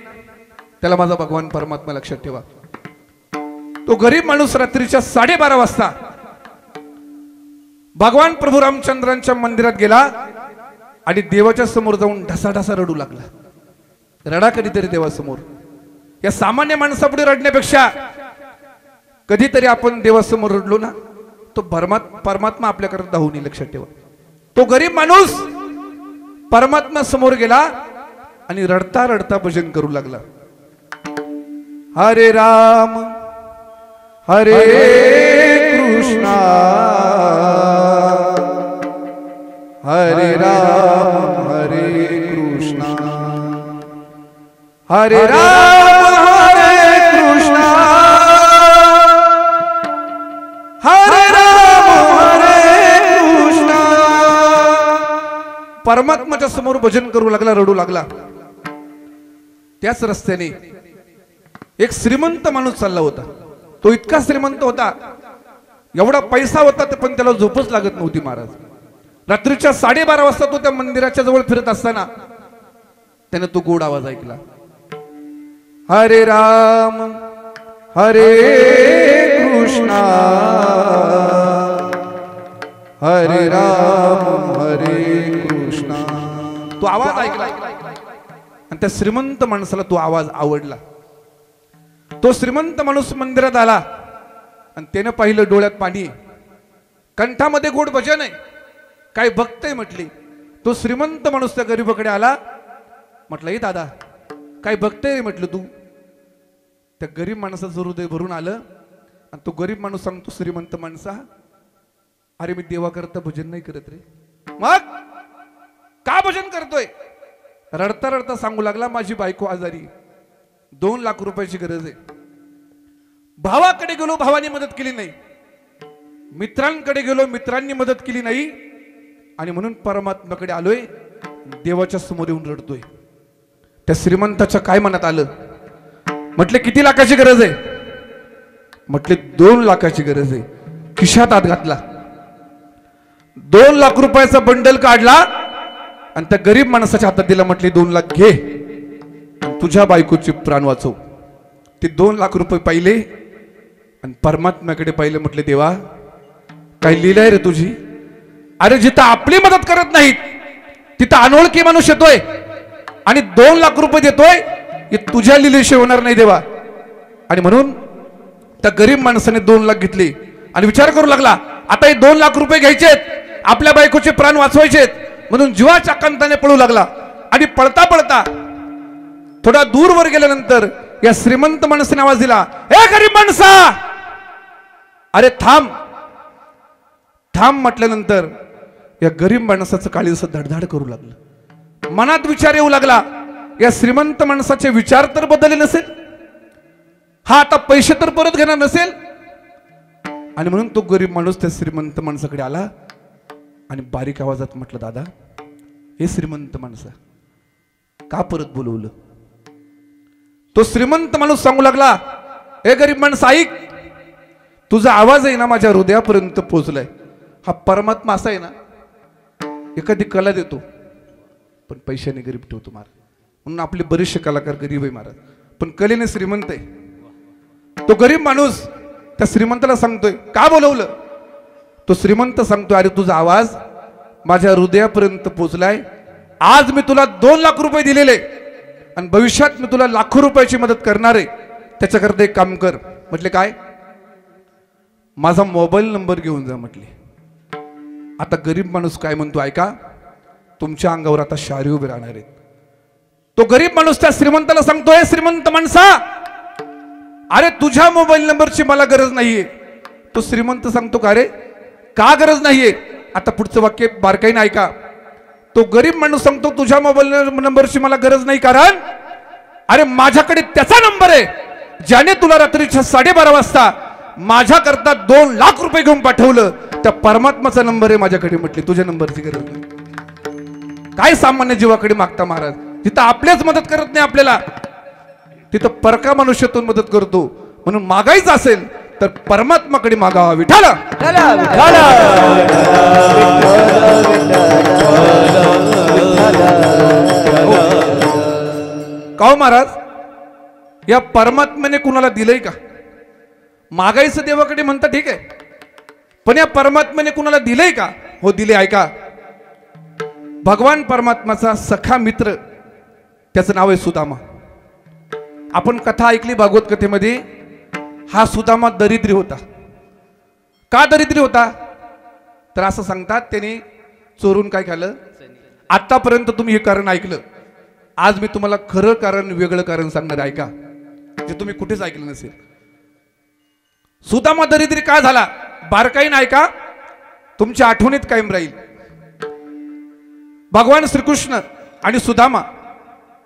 Speaker 4: त्याला माझा भगवान परमात्मा लक्षात ठेवा. तो गरीब माणूस रात्रीच्या 12:30 वाजता भगवान प्रभू रामचंद्रांच्या मंदिरात गेला आणि देवाच्या समोर जाऊन ढसाढसा रडू लागला. रडा कधीतरी देवासमोर. या सामान्य माणसापुढे रडण्यापेक्षा कधीतरी आपण देवासमोर रडलो ना तो परमात्मा आपल्याकडे धावून येईल लक्षात ठेवा. तो गरीब माणूस परमात्मा समोर गेला आणि रडता रडता भजन करू लागला. हरे राम हरे कृष्णा हरे राम हरे कृष्णा हरे राम हरे कृष्णा हरे राम हरे कृष्णा. परमात्माच्या समोर भजन करू लागला रडू लागला. त्याच रस्त्याने एक श्रीमंत माणूस चालला होता. तो इतका श्रीमंत होता एवढा पैसा होता पण त्याला झोपच लागत नव्हती महाराज. रात्रीच्या 12:30 वाजता तो त्या मंदिराच्या जवळ फिरत असताना त्याने तो गोड आवाज ऐकला. हरे राम हरे कृष्णा हरे राम हरे कृष्णा तो आवाज ऐकला आणि त्या श्रीमंत माणसाला तो आवाज आवडला. तो श्रीमंत माणूस मंदिरात आला आणि त्यानं पाहिलं डोळ्यात पाणी, कंठामध्ये गोड भजन आहे, काय बघतंय म्हटली. तो श्रीमंत माणूस त्या गरीबाकडे आला, म्हटलं, ए दादा काय बघतंय म्हटलं तू. त्या गरीब माणसाचं हृदय भरून आलं आणि तो गरीब माणूस सांगतो श्रीमंत माणसा, अरे मी देवा करता भजन नाही करत रे. मग का भजन करतोय. रडता रडता सांगू लागला, माझी बायको आजारी, 2 लाख रुपयाची गरज आहे. भावाकडे गेलो, भावाने मदत केली नाही. मित्रांकडे गेलो, मित्रांनी मदत केली नाही. आणि म्हणून परमात्म्याकडे आलोय, देवाच्या समोर येऊन रडतोय. त्या श्रीमंताच्या काय मनात आलं, म्हटले किती लाखाची गरज आहे. म्हटले 2 लाखाची गरज आहे. खिशात हात घातला, 2 लाख रुपयाचा बंडल काढला आणि त्या गरीब माणसाच्या हातात दिला. म्हटले 2 लाख घे, तुझ्या बायकोचे प्राण वाचव. ते 2 लाख रुपये पाहिले आणि परमात्म्याकडे पाहिले. म्हटले देवा काय लीला आहे रे तुझी. अरे जिथं आपली मदत करत नाहीत तिथं अनोळखी माणूस येतोय आणि 2 लाख रुपये देतोय, हे तुझ्या लीलेशिवाय होणार नाही देवा. आणि म्हणून त्या गरीब माणसाने 2 लाख घेतले आणि विचार करू लागला, आता हे 2 लाख रुपये घ्यायचेत, आपल्या बायकोचे प्राण वाचवायचेत. म्हणून जीवाच्या कांताने पळू लागला आणि पळता पळता थोडा दूर वर गेल्यानंतर या श्रीमंत माणसाने आवाज दिला, ए गरीब माणसा, अरे थांब थांब. म्हटल्यानंतर या गरीब माणसाचं काळीज धडधड करू लागलं. मनात विचार येऊ लागला, या श्रीमंत माणसाचे विचार तर बदलले नसेल, हा आता पैसे तर परत घेणार नसेल. आणि म्हणून तो गरीब माणूस त्या श्रीमंत माणसाकडे आला आणि बारीक आवाजात म्हटलं, दादा हे श्रीमंत माणसा का परत बोलवलं. तो श्रीमंत माणूस सांगू लागला, हे गरीब माणसा ऐक, तुझा आवाज आहे ना माझ्या हृदयापर्यंत पोहोचलाय. हा परमात्मा असा आहे ना, एखादी कला देतो पण पैशाने गरीब ठेवतो महाराज. म्हणून आपले बरेचसे कलाकार गरीब आहे महाराज, पण कलेने श्रीमंत आहे. तो गरीब माणूस त्या श्रीमंताला सांगतोय, का बोलवलं. तो श्रीमंत सांगतोय, अरे तुझा आवाज माझ्या हृदयापर्यंत पोहोचलाय. आज मी तुला 2 लाख रुपये दिलेले आणि भविष्यात मी तुला लाखो रुपयाची मदत करणार आहे. त्याच्याकरता एक काम कर. म्हटले काय. माझा मोबाईल नंबर घेऊन जा म्हटले. आता गरीब माणूस काय म्हणतो ऐका, तुमच्या अंगावर आता शारी उभे राहणार आहेत. तो गरीब माणूस त्या श्रीमंताला सांगतोय, श्रीमंत माणसा, अरे तुझ्या मोबाईल नंबरची मला गरज नाहीये. तो श्रीमंत सांगतो, का रे का गरज नाहीये. आता पुढचं वाक्य बारकाईने ऐका. तो गरीब माणूस सांगतो, तुझ्या मोबाईल नंबरची मला गरज नाही, कारण अरे माझ्याकडे त्याचा नंबर आहे ज्याने तुला रात्रीच्या 12:30 वाजता माझ्या करता 2 लाख रुपये घेऊन पाठवलं. त्या परमात्माचा नंबर आहे माझ्याकडे. म्हटले तुझ्या नंबरची गरज नाही. काय सामान्य जीवाकडे मागता महाराज. जिथं आपल्याच मदत करत नाही आपल्याला, तिथं परका मनुष्यातून मदत करतो. म्हणून मागायचं असेल तर परमात्माकडे मागावा. विठाला का महाराज, या परमात्म्याने कुणाला दिलंय का. मागायचं देवाकडे म्हणता ठीक आहे, पण या परमात्म्याने कुणाला दिलंय का. हो दिले. ऐका, भगवान परमात्माचा सखा मित्र, त्याचं नाव आहे सुदामा. आपण कथा ऐकली भागवत कथेमध्ये. हा सुदामा दरिद्री होता. का दरिद्री होता तर असं सांगतात, त्याने चोरून काय केलं. आतापर्यंत तुम्ही हे कारण ऐकलं, आज मी तुम्हाला खरं कारण, वेगळं कारण सांगणार. ऐका, जे तुम्ही कुठेच ऐकलं नसेल. सुदामा दरिद्री का झाला, बारकाईने ऐका, तुमच्या आठवणीत कायम राहील. भगवान श्रीकृष्ण आणि सुदामा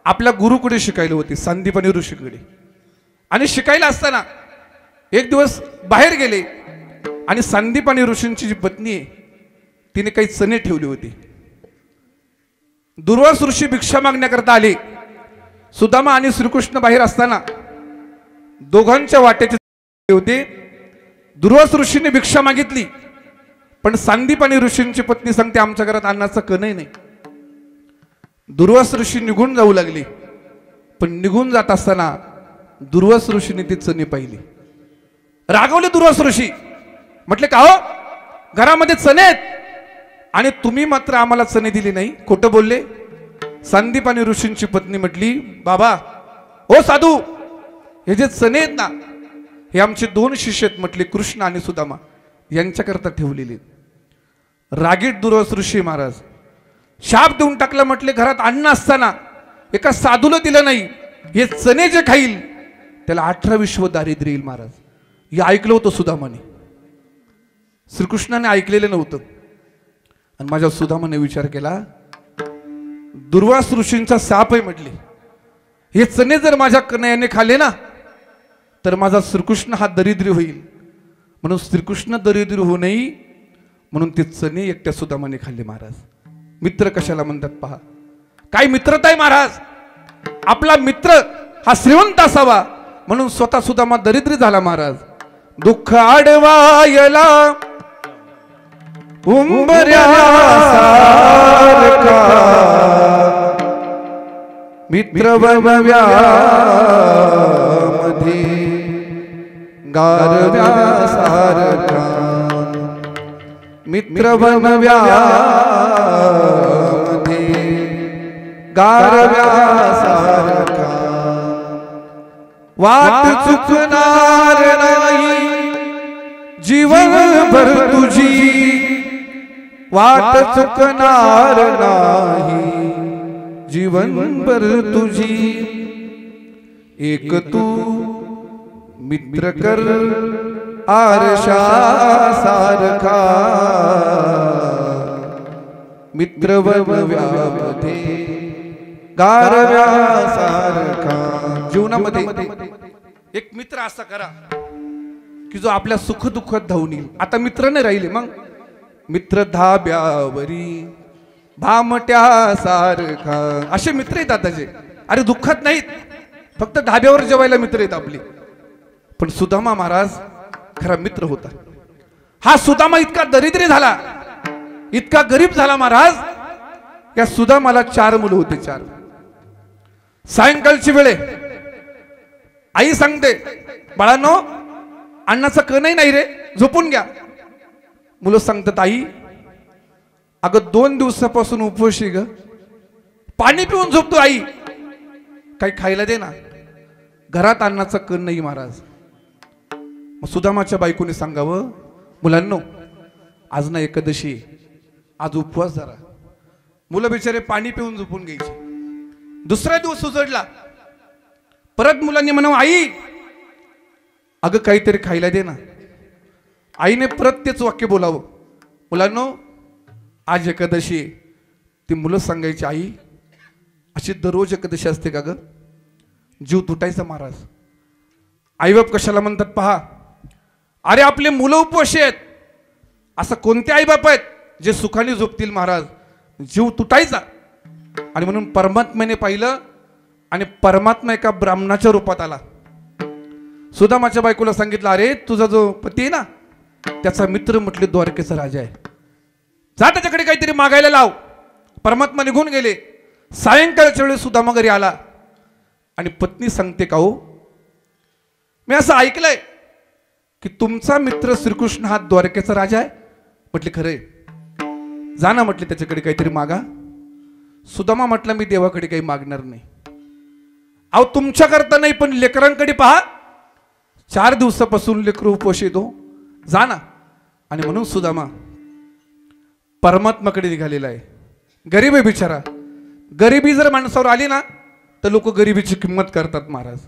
Speaker 4: आपल्या गुरुकडे शिकायला होते, संदीपनी ऋषीकडे. आणि शिकायला असताना एक दिवस बाहेर गेले आणि संदीपनी ऋषींची जी पत्नी आहे तिने काही चणे ठेवले होते. दुर्वास ऋषी भिक्षा मागण्याकरता आले. सुदामा आणि श्रीकृष्ण बाहेर असताना दोघांच्या वाट्याचे होते. दुर्वास ऋषीने भिक्षा मागितली, पण संदीपनी ऋषींची पत्नी सांगते आमच्या घरात अन्नाचा कणही नाही. दुर्वास ऋषी निघून जाऊ लागले, पण निघून जात असताना दुर्वास ऋषीने ती चणे पाहिली. रागवले दुर्वास ऋषी. म्हटले का हो, घरामध्ये चणे आहेत आणि तुम्ही मात्र आम्हाला चणे दिली नाही, खोटं बोलले. संदीपानी ऋषींची पत्नी म्हटली, बाबा ओ साधू, हे जे चणे आहेत ना, हे आमचे 2 शिष्य आहेत म्हटले, कृष्ण आणि सुदामा, यांच्याकरता ठेवलेले. रागीट दुर्वास ऋषी महाराज शाप देऊन टाकला. म्हटले, घरात अन्न असताना एका साधूला दिलं नाही, हे चणे जे खाईल त्याला 18 विश्व दारिद्र्य येईल. महाराज हे ऐकलं होतं सुदामाने, श्रीकृष्णाने ऐकलेलं नव्हतं. आणि माझ्या सुदामाने विचार केला, दुर्वास ऋषींचा शाप आहे म्हटले, हे चणे जर माझ्या कन्हैयाने खाल्ले ना तर माझा श्रीकृष्ण हा दरिद्री होईल. म्हणून श्रीकृष्ण दरिद्री होऊ नये म्हणून ते चणे एकट्या सुदामाने खाल्ले. महाराज मित्र कशाला म्हणतात पहा, काय मित्रता आहे महाराज. आपला मित्र हा श्रीमंत असावा म्हणून स्वतः सुदामा दरिद्री झाला. महाराज दुःख आडवायला उंबऱ्यासारखा मित्र बनव्यामध्ये गारव्यासारखा, मित्र बनव्यामध्ये गारव्यासारखा, वाट चुकणार नाही जीवनभर तुझी, वाट चुकणार नाही जीवनभर तुझी. एक तू मित्र कर आरशा सारखा, मित्र बनव्यामध्ये गारव्यासारखा. जीवनामध्ये एक मित्र असा करा की जो आपल्या सुख दुःखात धावून येईल. आता मित्र नाही राहिले, मग मित्र धाब्यावरी भामट्या सारखा, असे मित्र आहेत आताचे. अरे दुःखात नाहीत, फक्त धाब्यावर जेवायला मित्र आहेत आपले. पण सुदामा महाराज खरा मित्र होता. हा सुदामा इतका दरिद्री झाला, इतका गरीब झाला महाराज. या सुदामाला 4 मुलं होते. 4. सायंकाळची वेळे आई सांगते, बाळांनो अन्नाचा कणही नाही रे, झोपून घ्या. मुलं सांगतात, आई अगं 2 दिवसापासून उपवासी ग, पाणी पिऊन झोपतो. आई काही खायला दे ना, घरात अन्नाचा कण नाही. महाराज मग सुदामाच्या बायकोने सांगावं, मुलांनो आज ना एकादशी, आज उपवास जरा. मुलं बिचारे पाणी पिऊन झोपून घ्यायचे. दुसरा दिवस उजडला, परत मुलांनी म्हणावं, आई अगं काहीतरी खायला दे ना. आईने परत तेच वाक्य बोलावं, मुलांनो आज एकादशी. ती मुलं सांगायची, आई अशी दररोज एकादशी असते का ग? जीव तुटायचा. महाराज आईबाप कशाला म्हणतात पहा, अरे आपले मुलं उपवाशी आहेत. असं कोणते आईबाप आहेत जे सुखाने झोपतील? महाराज जीव तुटायचा. आणि म्हणून परमात्म्याने पाहिलं आणि परमात्मा एका ब्राह्मणाच्या रूपात आला. सुदामाच्या बायकोला सांगितलं, अरे तुझा जो पती आहे ना त्याचा मित्र म्हटले द्वारकेचा राजा आहे, जा त्याच्याकडे काहीतरी मागायला लाव. परमात्मा निघून गेले. सायंकाळच्या वेळी सुदामा घरी आला आणि पत्नी सांगते, का हो मी असं ऐकलंय की तुमचा मित्र श्रीकृष्ण हा द्वारकेचा राजा आहे. म्हटले खरंय, जा ना म्हटले त्याच्याकडे काहीतरी मागा. सुदामा म्हटला, मी देवाकडे काही मागणार नाही. अहो तुमच्याकरता नाही पण लेकरांकडे पहा, 4 दिवसापासून लेकरू उपवाशी येतो, जा ना. आणि म्हणून सुदामा परमात्माकडे निघालेला आहे. गरीब आहे बिचारा. गरिबी जर माणसावर आली ना तर लोक गरिबीची किंमत करतात. महाराज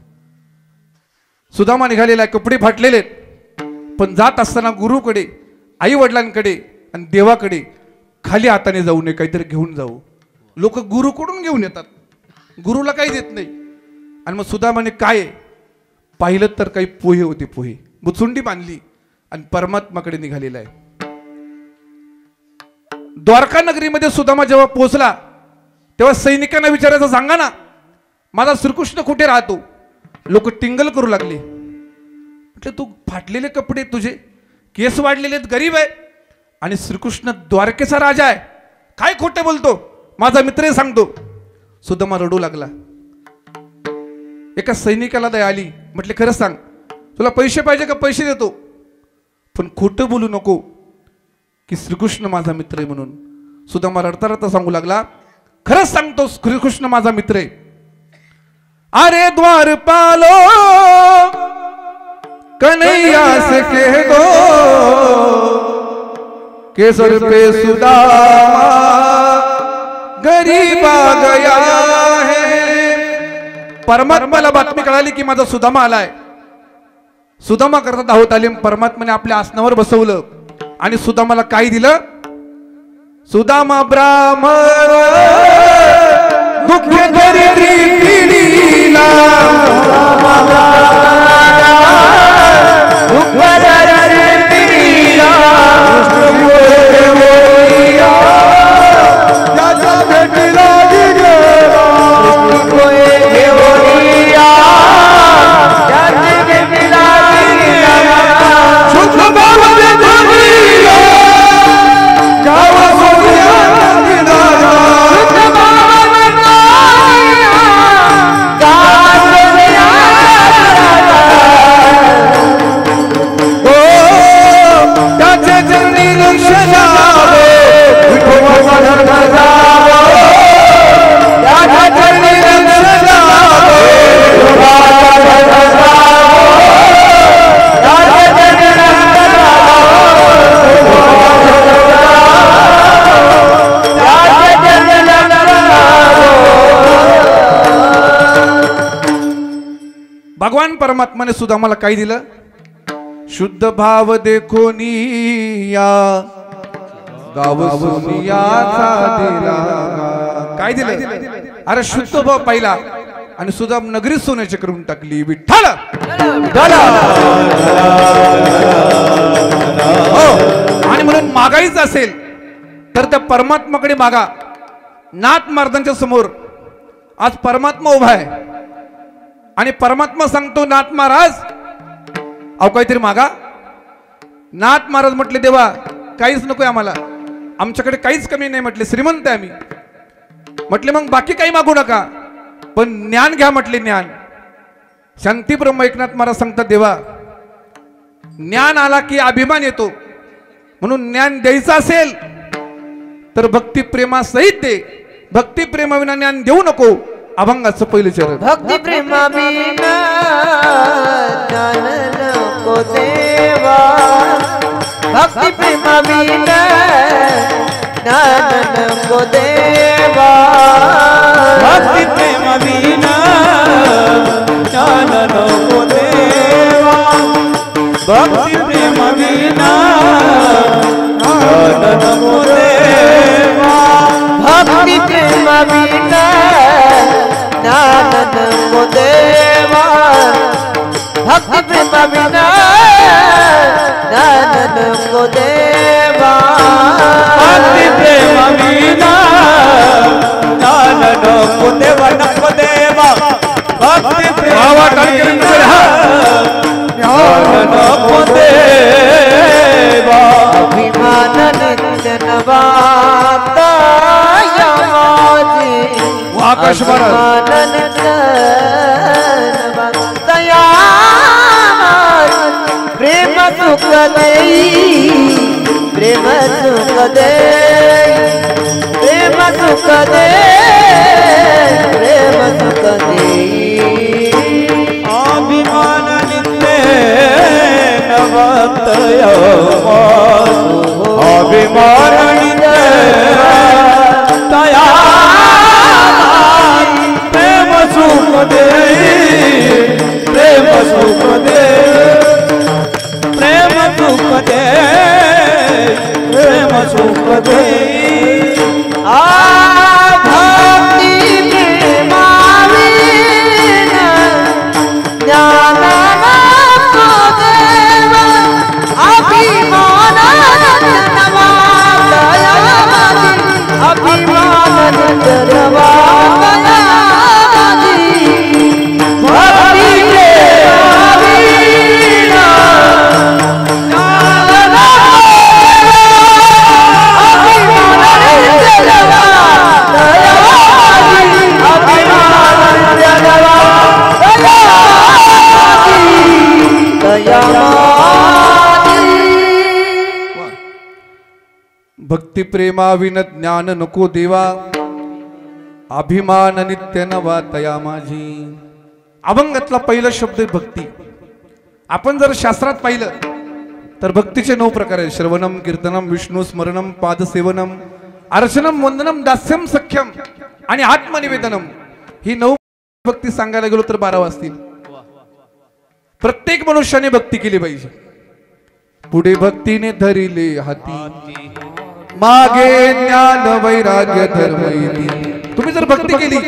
Speaker 4: सुदामा निघालेला आहे, कपडे फाटलेले आहेत, पण जात असताना गुरुकडे, आई वडिलांकडे आणि देवाकडे खाली हाताने जाऊ नये, काहीतरी घेऊन जाऊ. लोक गुरुकडून घेऊन येतात, गुरुला काही देत नाही. आणि मग सुदामाने काय पाहिलं तर काही पोहे होते. पोहे बुचुंडी बांधली आणि परमात्माकडे निघालेला आहे. द्वारका नगरीमध्ये सुदामा जेव्हा पोहोचला तेव्हा सैनिकांना विचारायचं, सांगा ना माझा श्रीकृष्ण कुठे राहतो? लोक टिंगल करू लागले. म्हटलं तू फाटलेले कपडे, तुझे केस वाढलेले, गरीब आहे आणि श्रीकृष्ण द्वारकेचा राजा आहे, काय खोटे बोलतो? माझा मित्र सांगतो. सुदामा रडू लागला. एका सैनिकाला दया आली. म्हटले खरं सांग, तुला पैसे पाहिजे का? पैसे देतो, पण खोटं बोलू नको की श्रीकृष्ण माझा मित्र आहे म्हणून. सुदामा रडता रडता सांगू लागला, खरंच सांगतो श्रीकृष्ण माझा मित्र आहे. अरे द्वारपालो कन्हैया से कह दो केसर पे सुदामा गरीब आ गया है. परमात्म्याला बातमी कळाली की माझा सुदामा आलाय. सुदामा करता धावत आले. परमात्म्याने आपल्या आसनावर बसवलं आणि सुदामाला काय दिलं? सुदामा ब्राह्मण दुःख दरिद्री पिढीला भगवान परमात्माने सुद्धा आम्हाला काय दिलं? शुद्ध भाव देखो निया गाव सोनियाचा दिला. काय दिलं? अरे शुद्ध भाव पाहिला आणि सुद्धा नगरी सोन्याची करून टाकली. विठ्ठल आणि म्हणून मागायचं असेल तर त्या परमात्माकडे मागा. नाथ महाराजांच्या समोर आज परमात्मा उभा आहे आणि परमात्मा सांगतो नाथ महाराज अहो काहीतरी मागा. नाथ महाराज म्हटले देवा काहीच नकोय आम्हाला, आमच्याकडे काहीच कमी नाही म्हटले, श्रीमंत आहे आम्ही. म्हटले मग बाकी काही मागू नका पण ज्ञान घ्या म्हटले. ज्ञान. शांती ब्रह्म एकनाथ महाराज सांगतात देवा ज्ञान आला की अभिमान येतो, म्हणून ज्ञान द्यायचं असेल तर भक्ती प्रेमासहित दे. भक्ती प्रेमाविना ज्ञान देऊ नको. अभंगाचं पहिलं चरण.
Speaker 1: भक्ती प्रेमाविना ज्ञान नको देवा. भक्ती प्रेमाविना ज्ञान नको देवा. भक्ती प्रेमाविना ज्ञान नको देवा. भक्ती प्रेमाविना ज्ञान नको देवा. भक्ती प्रेमाविना ज्ञान नको देवा. भक्ती प्रेमाविना ज्ञान नको देवा. भक्ती प्रेमाविना ज्ञान नको देवा. नको देवा. भक्ती प्रेमाविना ज्ञान नको देवा. अभिमान नित्य नवाता
Speaker 4: आकाश महाराज
Speaker 1: प्रेम सुख देई. प्रेम सुख देई. प्रेम सुख देई. प्रेम सुख देई. अभिमान नित्य नवतय अभिमान नित्य तया प्रेम सुख दे. प्रेम सुख दे. प्रेम सुख दे. प्रेम सुख दे. भक्ति प्रेमाविना ज्ञान नको देवा. अभिमान नवा दयावादी. अभिमान नवा
Speaker 4: भक्ती प्रेमाविन ज्ञान नको देवा. अभिमान नित्य नवा तया माझी. अभंगातला पहिला शब्द आहे भक्ती. आपण जर शास्त्रात पाहिलं तर भक्तीचे 9 प्रकार आहेत. श्रवणम, कीर्तनम, विष्णू स्मरणम, पादसेवनम, अर्चनम, वंदनम, दास्यम, सख्यम आणि आत्मनिवेदनम. ही 9 भक्ती सांगायला गेलो तर 12 वाजतील. प्रत्येक मनुष्याने भक्ती केली पाहिजे. पुढे भक्तीने धरिले हाती, मागे ज्ञान वैराग्य धर्म. तुम्ही जर भक्ती केली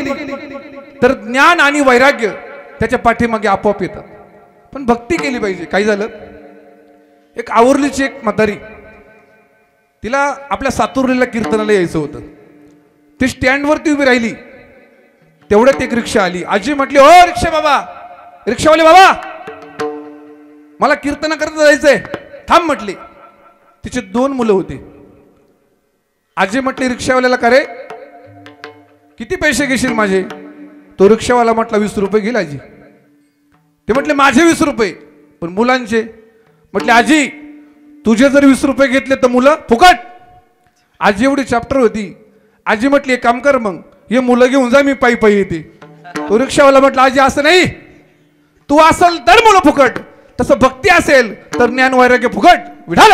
Speaker 4: तर ज्ञान आणि वैराग्य त्याच्या पाठीमागे आपोआप येतात. पण भक्ती केली पाहिजे. काय झालं, एक आवरलीची एक म्हातारी, तिला आपल्या सातुर्लीला कीर्तनाला यायचं होतं. ती स्टँडवरती उभी राहिली. तेवढ्यात एक रिक्षा आली. आजी म्हटली, ओ रिक्षा बाबा, रिक्षावाले बाबा, मला कीर्तन करता जायचंय, थांब म्हटली. तिचे 2 मुलं होती. आजी म्हटली रिक्षावाल्याला, का रे किती पैसे घेशील माझे? तो रिक्षावाला म्हटला 20 रुपये घेईल आजी. ते म्हटले माझे 20 रुपये, पण मुलांचे? म्हटले आजी तुझे जर 20 रुपये घेतले तर मुलं फुकट. आजी एवढी चॅप्टर होती. आजी म्हटली एक काम कर, मग हे मुलं घेऊन जा, मी पायी पायी येते. तो रिक्षावाला म्हटला आजी असं नाही, तू असेल तर मुलं फुकट, तसं भक्ती असेल तर ज्ञान वैराग्य फुकट. विठाल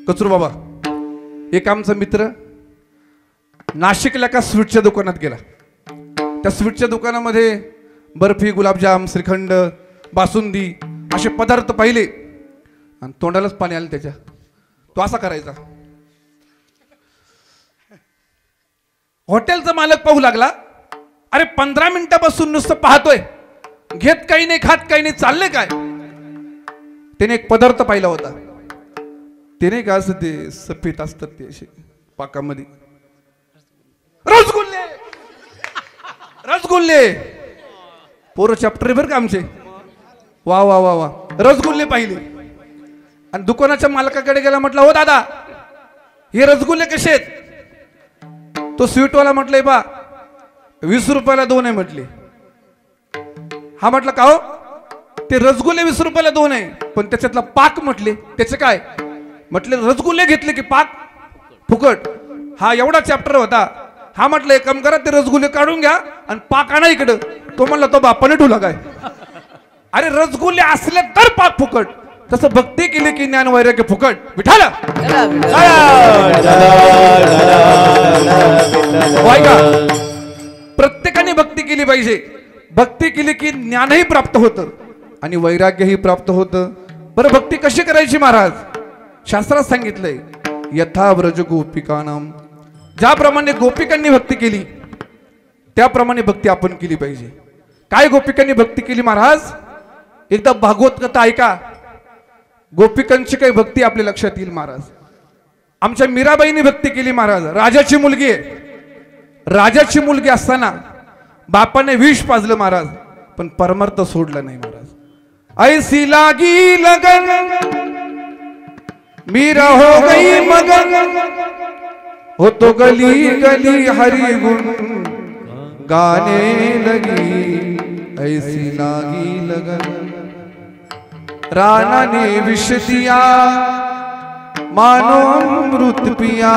Speaker 4: कचरू बाबा, एक आमचा मित्र नाशिकला एका स्वीटच्या दुकानात गेला. त्या स्वीटच्या दुकानामध्ये बर्फी, गुलाबजाम, श्रीखंड, बासुंदी असे पदार्थ पाहिले आणि तोंडालाच पाणी आलं त्याच्या. तो असा करायचा. हॉटेलचा मालक पाहू लागला, अरे 15 मिनिटापासून नुसतं पाहतोय, घेत काही नाही, खात काही नाही, चाललंय काय? त्याने एक पदार्थ पाहिला होता. त्याने का असं ते सफेद असतात ते असे पाकामध्ये, रसगुल्ले. रसगुल्ले पोरं चॅप्टर भर का आमचे. वा वा वा वा. रसगुल्ले पाहिले आणि दुकानाच्या मालकाकडे गेला. म्हटलं हो दादा, हे रसगुल्ले कसे आहेत? तो स्वीटवाला म्हटलंय बा 20 रुपयाला 2 आहे म्हटले. हा म्हटलं का हो? ते रसगुल्ले 20 रुपयाला 2 आहे, पण त्याच्यातला पाक म्हटले त्याचे काय? म्हटले रसगुल्ले घेतले की पाक फुकट. हा एवढा चॅप्टर होता. हा म्हटलं एक काम करा, ते रसगुल्ले काढून घ्या आणि पाक आणा इकडं. तो म्हणला तो बापाने ठेवला काय? अरे रसगुल्ले असले तर पाक फुकट, तसं भक्ती केली की ज्ञान वैराग्य फुकट. विठाल प्रत्येकाने भक्ती केली पाहिजे. भक्ती केली की ज्ञानही प्राप्त होतं आणि वैराग्यही प्राप्त होतं. बरं भक्ती कशी करायची महाराज? शास्त्रात सांगितलंय, यथा व्रज गोपिकानाम. ज्याप्रमाणे गोपिकांनी भक्ती केली त्याप्रमाणे भक्ती आपण केली पाहिजे. काय गोपिकांनी भक्ती केली महाराज? एकदा भागवत कथा ऐका. गोपिकांची काही भक्ती आपल्या लक्षात येईल महाराज. आमच्या मीराबाईंनी भक्ती केली महाराज. राजाची मुलगी आहे. राजाची मुलगी असताना बापाने विष पाजलं महाराज, पण परमार्थ सोडला नाही महाराज. ऐसी लागी लगन मीरा हो गई मगन, हो तो गली गली हरि गुण गाने लगी. ऐसी लागी लगन राणा ने विष दिया, मानो अमृत पिया.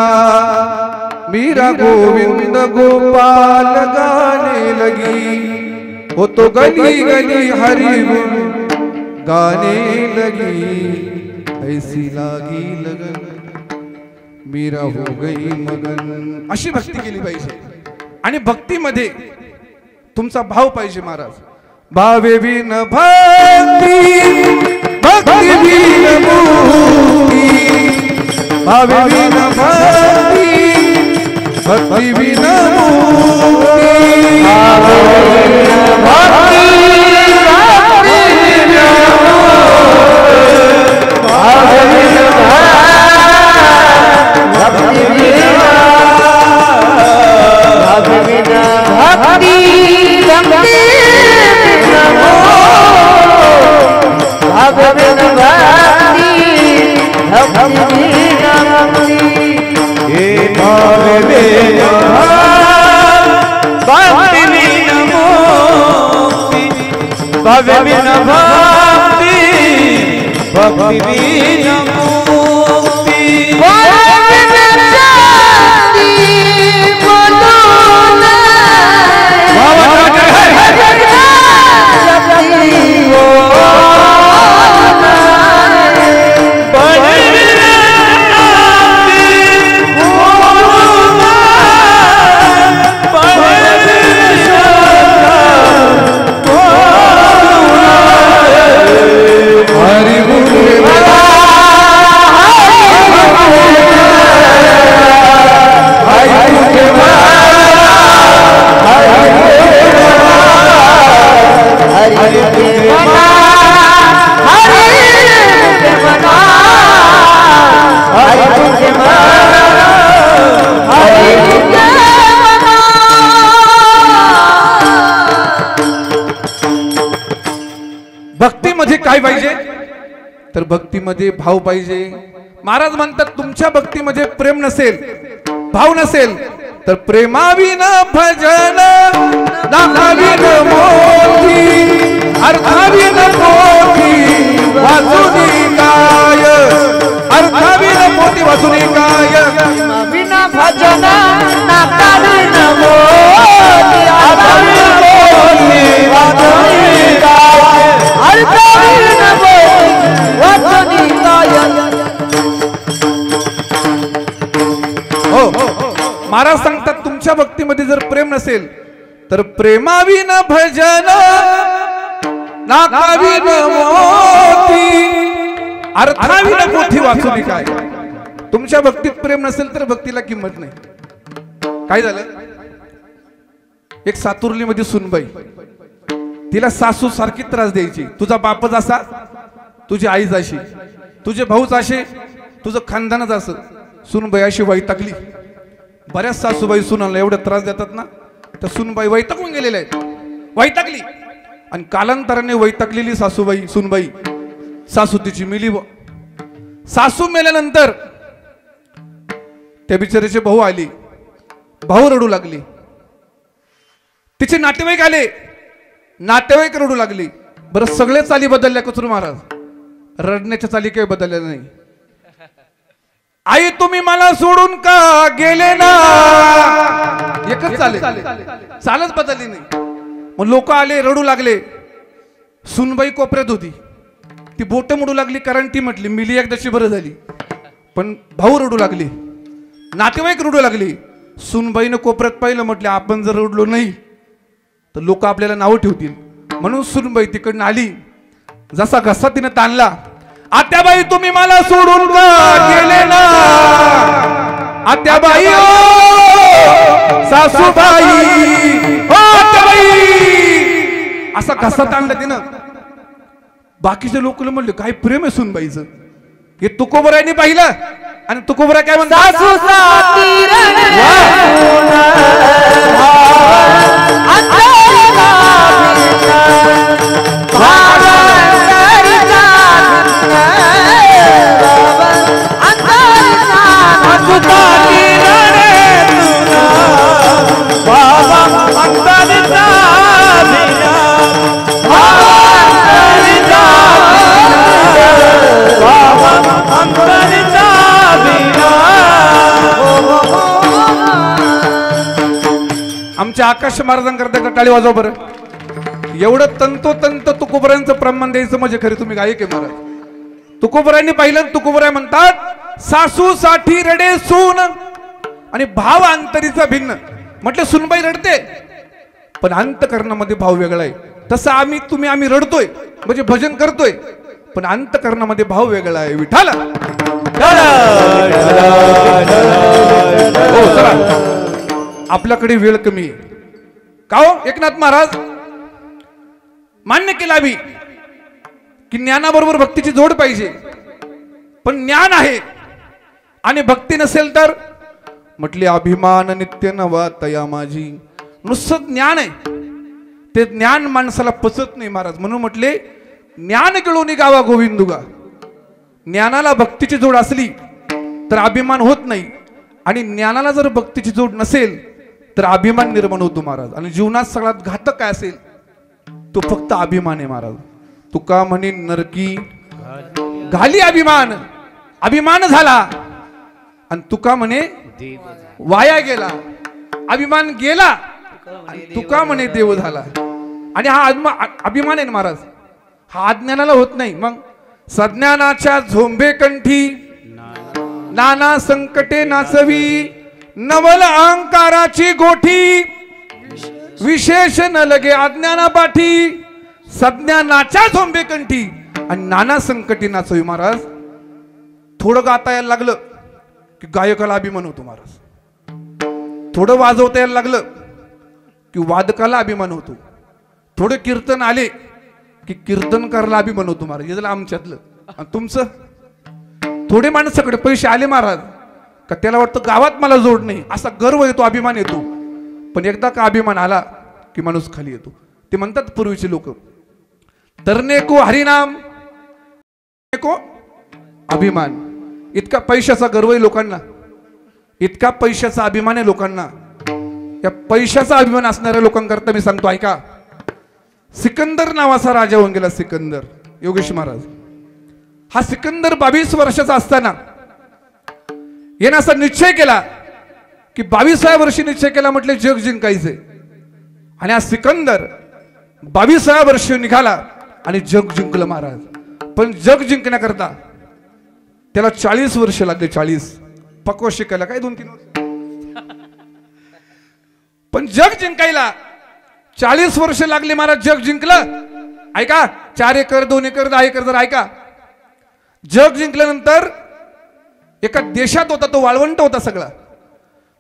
Speaker 4: मीरा गोविंद गोपाल गाने लगी, वो तो गली गली हरि गुण गाने लगी. ऐसी लागी लगन मीरा हो गई मगन. अशी भक्ती केली पाहिजे. आणि भक्तीमध्ये तुमचा भाव पाहिजे महाराज. भावे बिन भक्ती, भक्ती बिन मुक्ती. भावे बिन भक्ती, भक्ती बिन मुक्ती. भावे बिन भक्ती, भावे बिन
Speaker 1: भक्ति बिन भक्ति, भक्ति बिन मुक्ति.
Speaker 4: भक्तीमध्ये भाव पाहिजे. महाराज म्हणतात तुमच्या भक्तीमध्ये प्रेम नसेल, भाव नसेल तर प्रेमाविन भजन नामाविन मोती अर्थाविन पोथी वाचुनी काय, अर्थाविन पोथी वाचुनी काय.
Speaker 1: विना भजन नाकाविन मोती अर्थाविन पोथी वाचुनी काय, अर्थाविन पोथी वाचुनी काय.
Speaker 4: हो महाराज सांगतात तुमच्या भक्तीमध्ये जर प्रेम नसेल तर प्रेमाविन भजन नाकाविन मोती अर्थाविन पोथी वाचुनी काय. तुमच्या भक्तीत प्रेम नसेल तर भक्तीला किंमत नाही. काय झालं, एक सातुर्लीमध्ये सुनबाई, तिला सासू सारखी त्रास द्यायची. तुझा बापच असा, तुझी आईच अशी, तुझे भाऊच असे, तुझं खानदानच असं. सुनबाई अशी वैतागली. बऱ्याच सासूबाई सुनाला एवढा त्रास देतात ना, तर सुनबाई वैतागून गेलेल्या आहेत, वैतागली. आणि कालांतराने वैतागलेली सासूबाई सुनबाई सासू तिची मिली. सासू मेल्यानंतर त्या बिचाऱ्याचे भाऊ आली, भाऊ रडू लागली. तिचे नातेवाईक आले, नातेवाईक रडू लागली. बरं सगळे चाली बदलल्या कचरू महाराज, रडण्याच्या चाली काही बदलल्या नाही. आई तुम्ही मला सोडून का गेले ना, एकच चालत बदलली नाही. मग लोक आले, रडू लागले. सुनबाई कोपऱ्यात होती, ती बोट मोडू लागली कारण ती म्हटली मिली एकदाची बरं झाली. पण भाऊ रडू लागले, नातेवाईक रडू लागले. सुनबाईनं कोपऱ्यात पाहिलं, म्हटले आपण जर रडलो नाही तर लोक आपल्याला नावं ठेवतील. म्हणून सुनबाई तिकडनं आली, जसा घसा तिनं ताणला. आत्याबाई तुम्ही मला सोडून का गेले ना, आत्याबाई ओ सासूबाई ओ आत्याबाई, असा घसा ताणला तिनं. बाकीचे लोक म्हणले काय प्रेम आहे सुनबाईचं. हे तुकोबरायने पाहिलं आणि तुकोबरा काय म्हणतात,
Speaker 1: सासू साती
Speaker 4: आमच्या आकाश महाराजांकरता एकदा टाळी वाजवा बरं. एवढं तंतोतंत तुकोबरायांचं प्रमाण द्यायचं म्हणजे खरे तुम्ही गायक आहे महाराज. तुकोबरायांनी पाहिलं, तुकोबराय म्हणतात सासू साठी रडे सून आणि भाव अंतरीचा भिन्न. म्हटलं सुनबाई रडते पण अंतकरणामध्ये भाव वेगळा आहे. तसं आम्ही रडतोय म्हणजे भजन करतोय, पण अंतकरणामध्ये भाव वेगळा आहे. विठाल हो चला, आपल्याकडे वेळ कमी आहे का हो. एकनाथ महाराज मान्य केला मी की ज्ञानाबरोबर भक्तीची जोड पाहिजे, पण ज्ञान आहे आणि भक्ती नसेल तर म्हटले अभिमान नित्य नवा तया माझी. नुसतं ज्ञान आहे, ते ज्ञान माणसाला पचत नाही महाराज. म्हणून म्हटले ज्ञान गिळून गावा गोविंदुगा. ज्ञानाला भक्तीची जोड असली तर अभिमान होत नाही, आणि ज्ञानाला जर भक्तीची जोड नसेल तर अभिमान निर्माण होतो महाराज. आणि जीवनात सगळ्यात घातक काय असेल तो फक्त अभिमान आहे महाराज. तुका म्हणे नरकी घाली अभिमान, अभिमान झाला आणि तुका म्हणे वाया गेला. अभिमान गेला आणि तुका म्हणे देव झाला. आणि हा अभिमान आहे महाराज, हा अज्ञानाला होत नाही. मग सज्ञानाच्या झोंबे कंठी नाना संकटे नाचवी, नवल अहंकाराची गोठी विशेष न लगे अज्ञाना पाठी. सज्ञानाच्या झोंबे कंठी आणि नाना संकटी नाचवी. महाराज थोडं गाता यायला लागलं की गायकाला अभिमान होतो महाराज. थोडं वाजवता यायला लागलं की वादकाला अभिमान होतो. थोडं कीर्तन आले की कीर्तनकाराला अभिमान होतो महाराज. हे झालं आमच्यातलं. आणि तुमचं थोडे माणसाकडे पैसे आले महाराज का त्याला वाटतं गावात मला जोड नाही, असा गर्व येतो, अभिमान येतो. पण एकदा का अभिमान आला की माणूस खाली येतो. ते म्हणतात पूर्वीचे लोक, तरने को हरिनाम को अभिमान, इतका पैशाचा गर्व आहे लोकांना, इतका पैशाचा अभिमान आहे लोकांना. या पैशाचा अभिमान असणाऱ्या लोकांकरता मी सांगतो ऐका. सिकंदर नावाचा राजा होऊन गेला, सिकंदर योगेश महाराज. हा सिकंदर 22 वर्षाचा असताना याने असा निश्चय केला की 22व्या वर्षी निश्चय केला, म्हटले जग जिंकायचे. आणि हा सिकंदर 22व्या वर्षी निघाला आणि जग जिंकलं महाराज. पण जग जिंकण्याकरता त्याला 40 वर्ष लागले. 40 पक्व शिकायला काय 2-3 वर्ष, पण जग जिंकायला 40 वर्ष लागले महाराज. जग जिंकलं. ऐका, 4 एकर 2 एकर 10 एकर जर ऐका. जग जिंकल्यानंतर एका देशात होता, तो वाळवंट होता सगळा.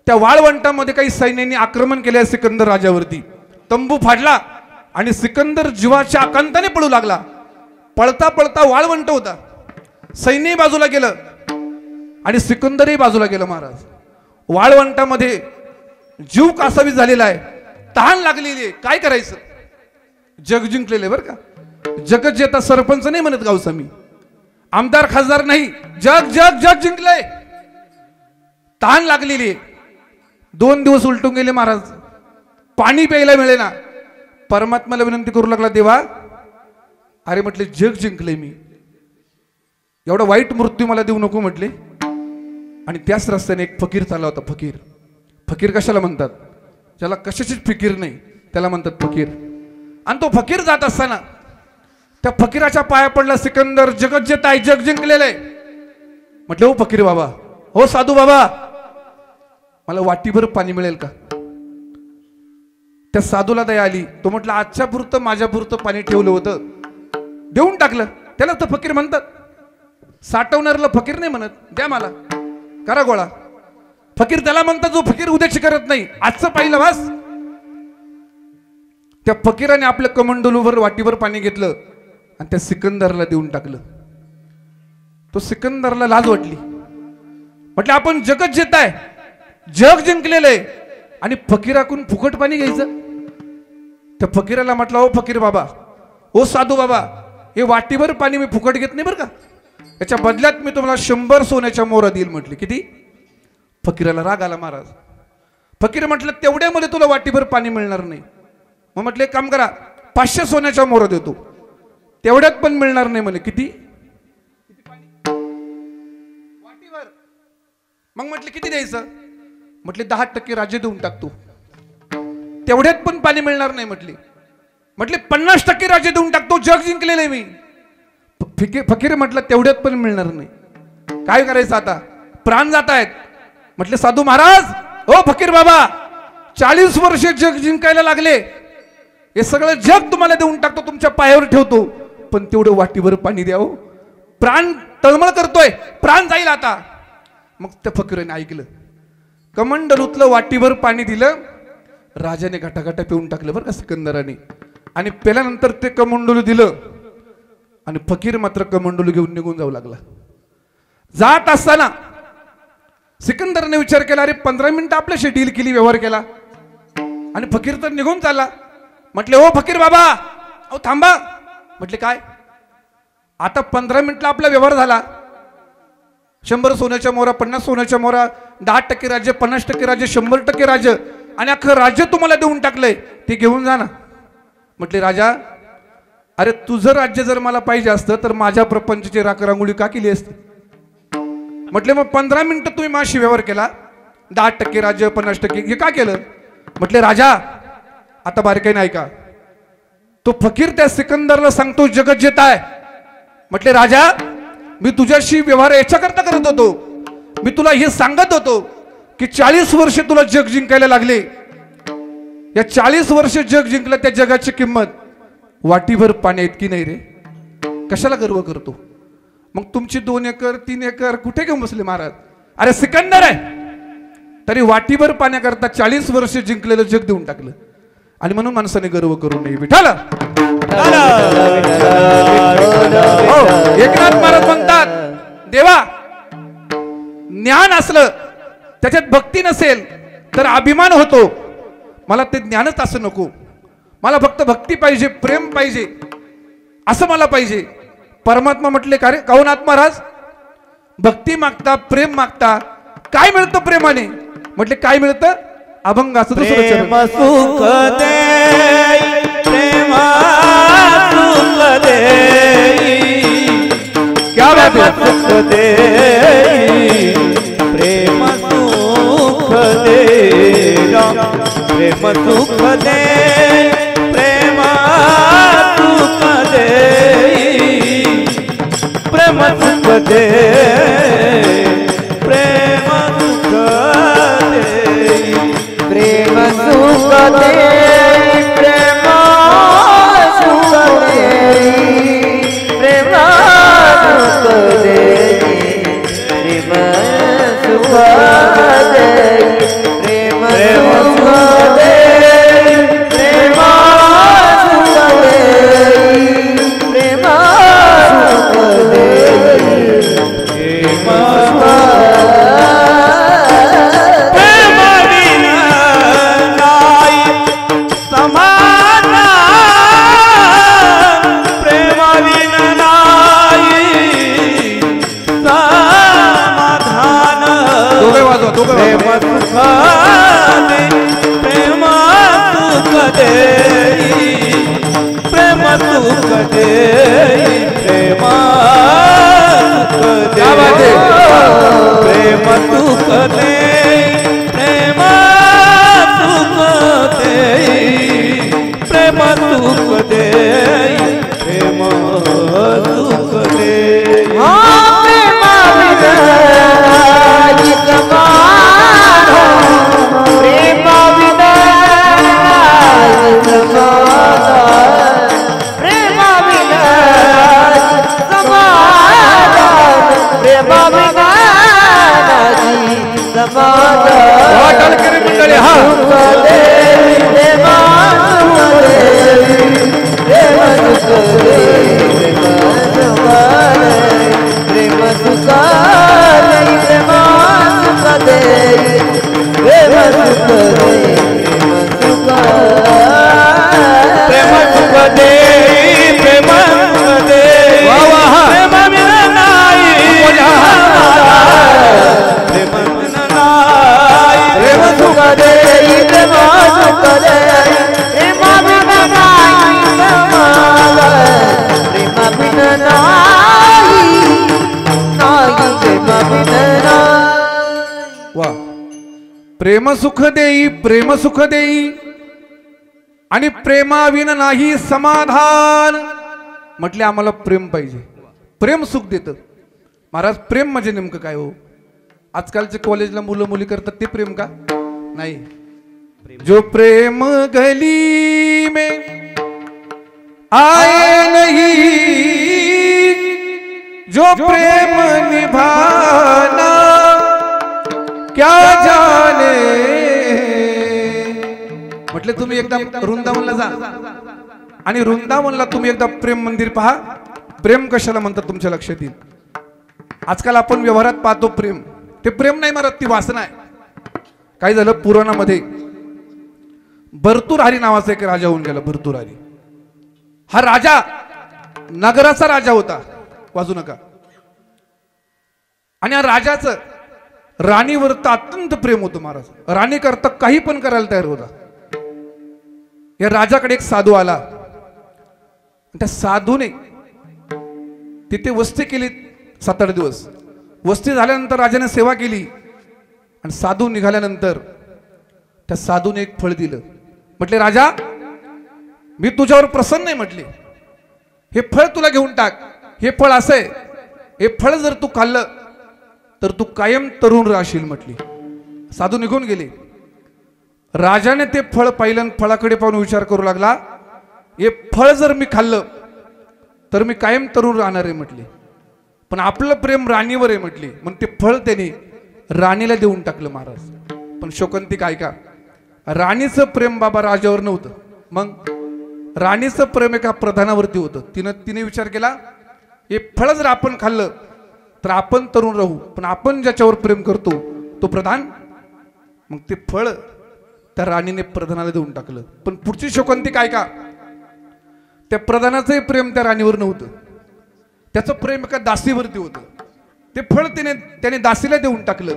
Speaker 4: त्या वाळवंटामध्ये काही सैन्यांनी आक्रमण केले सिकंदर राजावरती. तंबू फाडला आणि सिकंदर जीवाच्या आकांताने पळू लागला. पळता पळता वाळवंट होता, सैन्य बाजूला गेलं आणि सिकंदरही बाजूला गेलं महाराज. वाळवंटामध्ये जीव कासावीस झालेला आहे, तहान लागलेली आहे. काय करायचं? जग जिंकलेले बरं का. जगत जेता सरपंच नाही म्हणत गावचा मी, आमदार खासदार नाही. जग जग जग जिंकलंय. तहान लागलेली आहे. 2 दिवस उलटून गेले महाराज, पाणी प्यायला मिळेना. परमात्म्याला विनंती करू लागला, देवा अरे म्हटले जग जिंकले मी, एवढा वाईट मृत्यू मला देऊ नको म्हटले. आणि त्याच रस्त्याने एक फकीर चालला होता. फकीर, फकीर कशाला म्हणतात? ज्याला कशाचीच फिकीर नाही त्याला म्हणतात फकीर. आणि तो फकीर जात असताना त्या फकीराच्या पाया पडला सिकंदर. जगत जेत आहे, जग जिंकलेलं आहे. म्हटलं हो फकीर बाबा, हो साधू बाबा, मला वाटीभर पाणी मिळेल का? त्या साधूला दया आली. तो म्हटलं आजच्या पुरतं माझ्या पुरतं पाणी ठेवलं होतं, देऊन टाकलं. त्याला तर फकीर म्हणतात. साठवणाऱ्याला फकीर नाही म्हणत. द्या मला, करा गोळा. फकीर त्याला म्हणतात जो फकीर उद्याची करत नाही. आजचं पाहिलं वास. त्या फकीराने आपल्या कमंडलूवर वाटीभर पाणी घेतलं आणि त्या सिकंदरला देऊन टाकलं. तो सिकंदरला लाज वाटली. म्हटलं आपण जगत जेत आहे, जग जिंकलेलं आहे आणि फकीराकडून फुकट पाणी घ्यायचं. त्या फकीराला म्हटलं ओ फकीर बाबा, ओ साधू बाबा, हे वाटीभर पाणी मी फुकट घेत नाही बरं का, याच्या बदल्यात मी तुम्हाला 100 सोन्याच्या मोहरा देईल. म्हटले किती? फकीराला राग आला महाराज. फकीर म्हटलं तेवढ्यामध्ये तुला वाटीभर पाणी मिळणार नाही. मग म्हटले काम करा, 500 सोन्याच्या मोहरा देतो. तेवढ्यात पण मिळणार नाही म्हणे. किती? वाटीभर. मग म्हटले किती द्यायचं? म्हटले 10% राज्य देऊन टाकतो. तेवढ्यात पण पाणी मिळणार नाही म्हटले. म्हटले 50% राज्य देऊन टाकतो, जग जिंकलेलं आहे मी. फकीर म्हटलं तेवढ्यात पण मिळणार नाही. काय करायचं आता? प्राण जात आहेत. म्हटले साधू महाराज, हो फकीर बाबा, 40 वर्ष जग जिंकायला लागले, हे सगळं जग तुम्हाला देऊन टाकतो, तुमच्या पायावर ठेवतो, पण तेवढं वाटीभर पाणी द्या. प्राण तळमळ करतोय, प्राण जाईल आता. मग त्या फकीराने ऐकलं. कमंडलूतलं वाटीभर पाणी दिलं. राजाने घटाघटा पिऊन टाकलं बरं का सिकंदराने. आणि पेल्यानंतर ते कमंडलू दिलं आणि फकीर मात्र कमंडलू घेऊन निघून जाऊ लागला. जात असताना सिकंदरने विचार केला, अरे 15 मिनिटं आपल्याशी डील केली, व्यवहार केला आणि फकीर तर निघून चालला. म्हटले हो फकीर बाबा, अहो थांबा. म्हटले काय? आता 15 मिनिटला आपला व्यवहार झाला. 100 सोन्याच्या मोहरा, 50 सोन्याच्या मोहरा, 10% राज्य, 50% राज्य, 100% राज्य आणि अख्खं राज्य तुम्हाला देऊन टाकलंय, ते घेऊन जा ना. म्हटले राजा, अरे तुझं राज्य जर मला पाहिजे असतं तर माझ्या प्रपंचाची राखरांगोळी का केली असती? म्हटले मग 15 मिनिटं तुम्ही माझ्याशी व्यवहार केला, 10% राज्य, 50% हे का केलं? म्हटले राजा, आता बारकाईने ऐका. तो फकीर त्या सिकंदरला सांगतो जगत जेत आहे. म्हटले राजा, मी तुझ्याशी व्यवहार याच्याकरता करत होतो, मी तुला हे सांगत होतो की 40 वर्ष तुला जग जिंकायला लागले. या 40 वर्ष जग जिंकलं, त्या जगाची किंमत वाटीभर पाणी इतकी नाही रे. कशाला गर्व करतो? मग तुमची 2 एकर 3 एकर कुठे घेऊन बसले महाराज? अरे सिकंदर आहे तरी वाटीभर पाण्याकरता 40 वर्ष जिंकलेलं जग देऊन टाकलं. आणि म्हणून माणसाने गर्व करू नये. विठाल एकनाथ महाराज म्हणतात, देवा ज्ञान असलं त्याच्यात भक्ती नसेल तर अभिमान होतो. मला ते ज्ञानच असं नको, मला फक्त भक्ती पाहिजे, प्रेम पाहिजे, असं मला पाहिजे. परमात्मा म्हटले का रे काऊनाथ महाराज, भक्ती मागता, प्रेम मागता, काय मिळतं प्रेमाने? म्हटले काय मिळतं? अभंगाचं दुसरं
Speaker 2: प्रेम
Speaker 4: चरण.
Speaker 2: सुख दे प्रेम सुख दे
Speaker 4: क्या बात है?
Speaker 2: सुख दे प्रेम सुख दे प्रेम सुख दे प्रेम सुख दे प्रेम सुख दे प्रेम सुख दे
Speaker 1: प्रेम सुख दे प्रेम सुख दे प्रेम सुख दे प्रेम सुख दे प्रेम सुख दे प्रेम सुख दे प्रेम सुख दे
Speaker 4: प्रेम सुख देई, प्रेम सुख देई आणि प्रेमाविन नाही समाधान. म्हटले आम्हाला प्रेम पाहिजे, प्रेम सुख देतं. महाराज प्रेम म्हणजे नेमकं काय हो? आजकालचे कॉलेजला मुलं मुली करतात ते प्रेम का? नाही. जो प्रेम गली में आए नहीं, जो प्रेम निभाना क्या जाने. म्हटले तुम्ही एकदा वृंदावनला जा आणि वृंदावनला तुम्ही एकदा प्रेम मंदिर पहा. प्रेम कशाला म्हणतात तुमच्या लक्षात येईल. आजकाल आपण व्यवहारात पाहतो प्रेम, ते प्रेम नाही मारत, ती वासना आहे. काय झालं पुराणामध्ये भर्तृहरी नावाचा एक राजा होऊन गेला. भर्तृहरी हा राजा नगराचा राजा होता, वाजू नका. आणि या राजाचं राणीवर तर अत्यंत प्रेम होतं. महाराज राणी करता काही पण करायला तयार होता. या राजाकडे एक साधू आला, त्या साधूने तिथे वस्ती केली 7-8 दिवस. वस्ती झाल्यानंतर राजाने सेवा केली आणि साधू निघाल्यानंतर त्या साधूने एक फळ दिलं. म्हटले राजा मी तुझ्यावर प्रसन्न आहे. म्हटले हे फळ तुला घेऊन टाक. हे फळ असं आहे, हे फळ जर तू खाल्लं तर तू कायम तरुण राहशील. म्हटली. साधू निघून गेले. राजाने ते फळ पाहिलं आणि फळाकडे पाहून विचार करू लागला, हे फळ जर मी खाल्लं तर मी कायम तरुण राहणार आहे. म्हटली. पण आपलं प्रेम राणीवर आहे. म्हटली. मग ते फळ त्याने राणीला देऊन टाकलं. महाराज पण शोकंतिका ऐका, राणीचं प्रेम बाबा राजावर नव्हतं. मग राणीचं प्रेम एका प्रधानावरती होतं. तिने विचार केला, हे फळ जर आपण खाल्लं तर आपण तरुण राहू, पण आपण ज्याच्यावर प्रेम करतो तो प्रधान. मग ते फळ त्या राणीने प्रधानाला देऊन टाकलं. पण पुढची शोकंतिका ऐका, त्या प्रधानाचंही प्रेम त्या राणीवर नव्हतं, त्याचं प्रेम एका दासीवरती होतं. ते फळ त्याने दासीला देऊन टाकलं.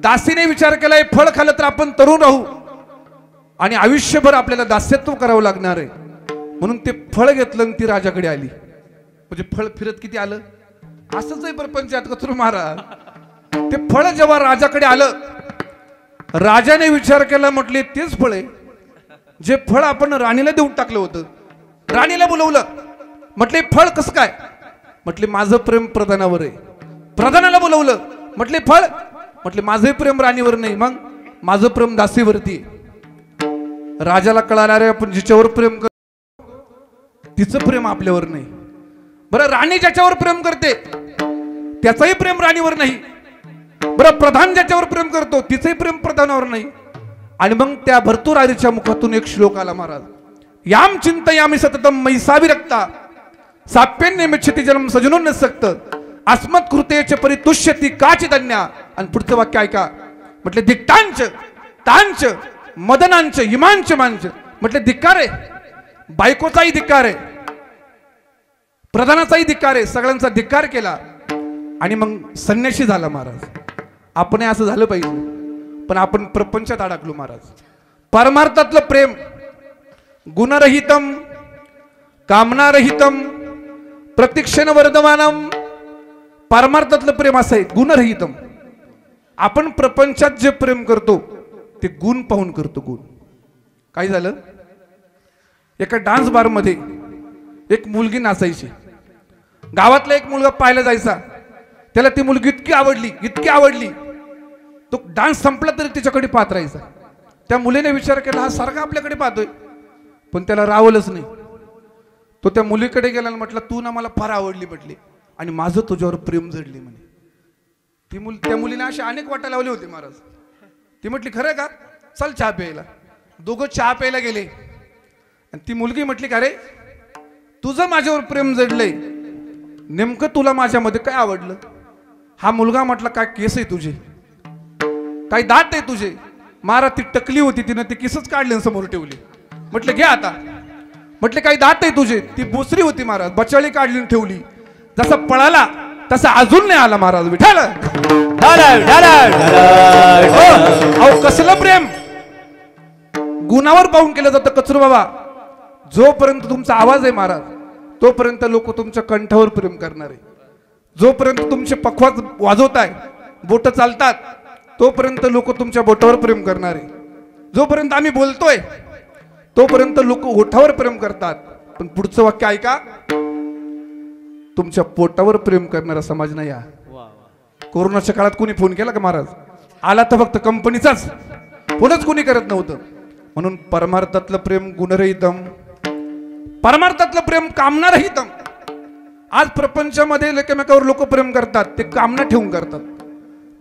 Speaker 4: दासीने विचार केला हे फळ खाल्लं तर आपण तरुण राहू आणि आयुष्यभर आपल्याला दास्यत्व करावं लागणार आहे, म्हणून ते फळ घेतलं आणि ती राजाकडे आली. म्हणजे फळ फिरत किती आलं, असंच आहे प्रपंचात कचरू महाराज. ते फळ जेव्हा राजाकडे आलं, राजाने विचार केला, म्हटले तेच फळ आहे जे फळ आपण राणीला देऊन टाकलं होतं. राणीला बोलवलं, म्हटले फळ कसं काय, म्हटले माझं प्रेम प्रधानावर आहे. प्रधानाला बोलवलं, म्हटले फळ, म्हटले माझं प्रेम राणीवर नाही, मग माझं प्रेम दासीवरती. राजाला कळाला रे आपण जिच्यावर प्रेम करतो तिचं प्रेम आपल्यावर नाही. बरं राणी ज्याच्यावर प्रेम करते त्याचंही प्रेम राणीवर नाही. बरं प्रधान ज्याच्यावर प्रेम करतो तिचंही प्रेम प्रधानावर नाही. आणि मग त्या भर्तृहरीच्या मुखातून एक श्लोक आला महाराज, याम चिंतयामि सततम मैसावी रक्ता साप्यन्य मिच्छति जन्म सजनोन नसक्त अस्मत् कृतेच परितुष्यति काचिदन्या. आणि पुढचं वाक्य ऐका, म्हटले दिक्टांच तांच मदनांच इमांच मांच. म्हटले धिक्कार आहे, बायकोचाही धिक्कार आहे, प्रधानाचाही धिक्कार आहे, सगळ्यांचा धिक्कार केला आणि मग संन्याशी झाला महाराज. आपण असं झालं पाहिजे, पण आपण प्रपंचात अडकलो महाराज. परमार्थातलं प्रेम गुणरहितम कामनारहितम प्रतिक्षण वर्धमानम. परमार्थातलं प्रेम असं आहे गुणरहितम. आपण प्रपंचात जे प्रेम करतो ते गुण पाहून करतो. गुण काय झालं, एका डान्स बार मध्ये एक मुलगी नाचायची. गावातला एक मुलगा पाहायला जायचा, त्याला ती मुलगी इतकी आवडली तो डान्स संपला तरी तिच्याकडे पाहत राहायचा. त्या मुलीने विचार केला हा सारखा आपल्याकडे पाहतोय, पण त्याला रावलंच नाही. तो त्या मुलीकडे गेला आणि म्हटलं तू ना मला फार आवडली म्हटली आणि माझं तुझ्यावर प्रेम जडले म्हणे. त्या मुलीने अशी अनेक वाटा लावले होते महाराज. ती म्हटली खरं का, चल चहा प्यायला. दोघं चहा प्यायला गेले आणि ती मुलगी म्हटली का रे तुझं माझ्यावर प्रेम जडलंय, नेमकं तुला माझ्यामध्ये काय आवडलं. हा मुलगा म्हटला काय केस आहे तुझे, काय दात आहे तुझे. महाराज ती टकली होती, तिनं ती केसच काढली समोर ठेवली. म्हटलं घे आता. म्हटले काही दात आहे तुझे. ती बोसरी होती महाराज, बचाळी काढली ठेवली. जसा पळाला तसा अजून नाही आला महाराज. विठाल कसलं प्रेम गुणावर पाहून केलं जातं कचरू बाबा. जोपर्यंत तुमचा आवाज आहे महाराज तोपर्यंत लोक तुमच्या कंठावर प्रेम करणार आहे. जोपर्यंत तुमचे पखवाज वाजवताय, बोट चालतात, तोपर्यंत लोक तुमच्या बोटावर प्रेम करणार आहे. जोपर्यंत आम्ही बोलतोय तोपर्यंत लोक ओठावर प्रेम करतात. पण पुढचं वाक्य ऐका, तुमच्या पोटावर प्रेम करणारा समाज नाही. कोरोनाच्या काळात कोणी फोन केला का महाराज, आला तर फक्त कंपनीचाच, फोनच कोणी करत नव्हतं. म्हणून परमार्थातलं प्रेम गुणरहितम, परमार्थातलं प्रेम कामनारहितम. आज प्रपंचामध्ये एकमेकावर लोक प्रेम करतात ते कामना ठेवून करतात.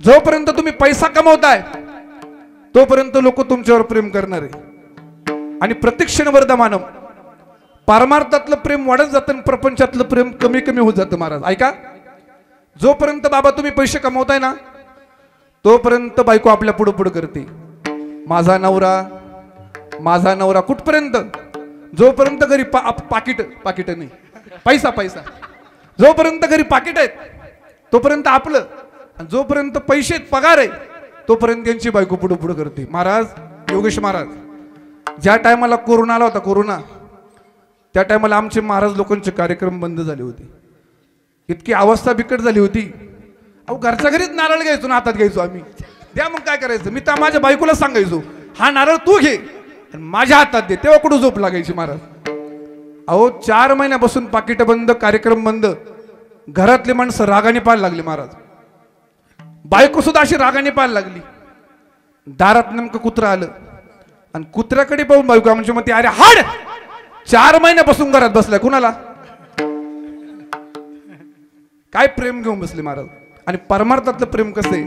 Speaker 4: जोपर्यंत तुम्ही पैसा कमवताय तोपर्यंत लोक तुमच्यावर प्रेम करणार आहे. आणि प्रतिक्षण वर्धमानम, परमार्थातलं प्रेम वाढत जातं आणि प्रपंचातलं प्रेम कमी कमी होत जातं महाराज. ऐका, जोपर्यंत बाबा तुम्ही पैसे कमवताय ना तोपर्यंत बायको आपल्या पुढे पुढे करते, माझा नवरा कुठपर्यंत, जोपर्यंत घरी पाकिट नाही, पैसा जोपर्यंत घरी पाकिट आहेत तोपर्यंत आपलं, जोपर्यंत पैसे पगार आहे तोपर्यंत त्यांची बायको पुढे पुढे करते. महाराज योगेश महाराज ज्या टायमाला कोरोना आला होता, त्या टायमाला आमचे महाराज लोकांचे कार्यक्रम बंद झाले होते. इतकी अवस्था बिकट झाली होती. अहो घरच्या घरीच नारळ घ्यायचो ना, हातात घ्यायचो आम्ही, द्या मग काय करायचं. मी तर माझ्या बायकोला सांगायचो हा नारळ तू घे आणि माझ्या हातात दे, तेव्हा कुठं झोप लागायची महाराज. अहो 4 महिन्यापासून पाकिट बंद, कार्यक्रम बंद, घरातले माणसं रागाने पाहायला लागले महाराज. बायको सुद्धा अशी रागाने पाहायला लागली. दारात नेमकं कुत्रा आलं आणि कुत्र्याकडे पाहून बायको आमची म्हणते अरे हाड, 4 महिन्यापासून घरात बसलाय, कुणाला काय प्रेम घेऊन बसले महाराज. आणि परमार्थातलं प्रेम कसं आहे,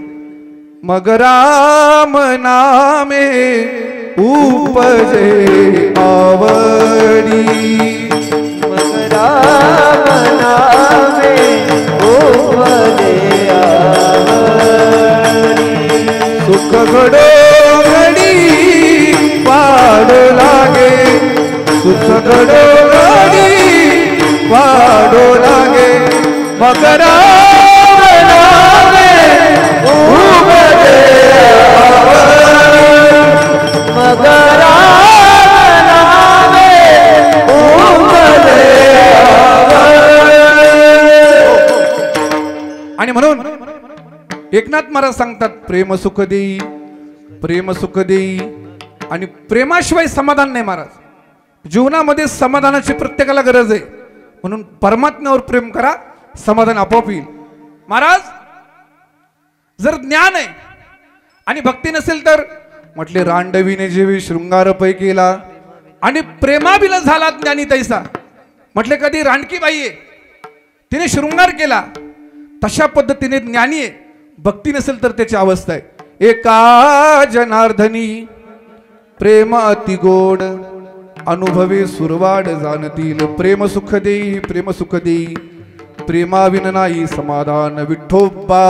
Speaker 4: मग राम नामे उपजे आवडी,
Speaker 1: मग राम नामे उपजे आवडी,
Speaker 4: सुख घडो घडी वाढ लागे, सुख घडो घडी वाढो लागे, मग राम आणि म्हणून एकनाथ महाराज सांगतात प्रेम सुख देई, प्रेम सुख देई. आणि प्रेमाशिवाय समाधान नाही महाराज. जीवनामध्ये समाधानाची प्रत्येकाला गरज आहे. म्हणून परमात्म्यावर प्रेम करा, समाधान आपोआप येईल. महाराज जर ज्ञान आहे आणि भक्ती नसेल तर म्हटले रांडवीने जेवी शृंगार पै केला आणि प्रेमाबिला झाला ज्ञानी तैसा. म्हटले कधी रांडकी बाई आहे तिने शृंगार केला तशा पद्धतीने ज्ञानी आहे. भक्ती नसेल तर त्याची अवस्था आहे. एका जनार्दनी प्रेम अति गोड अनुभवे सुरवाड जाणतील. प्रेम सुख देई, प्रेम सुख देई, प्रेमाविन नाही समाधान. विठोबा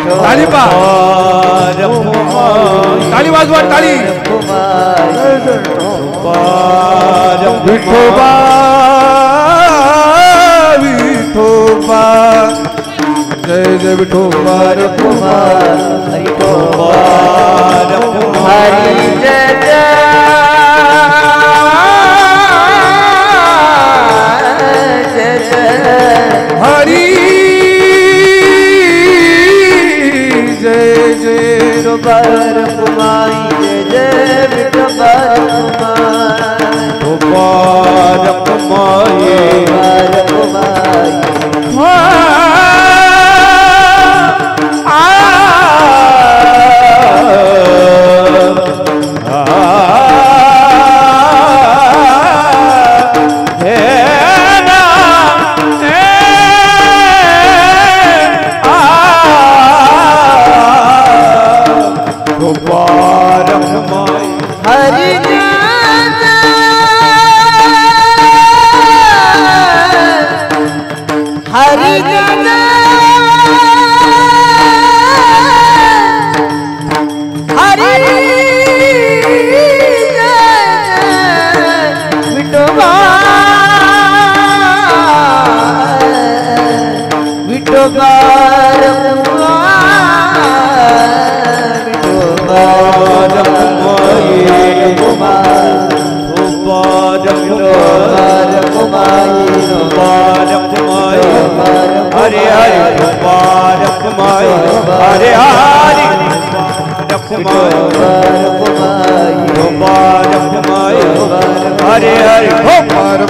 Speaker 4: ताली पा, ताली वाजवा, ताली. विठोबा विठोबा जय जय विठोबा
Speaker 1: हरी जय जय
Speaker 4: हरी जय जय
Speaker 1: बार कुमाई जय जय विठोबार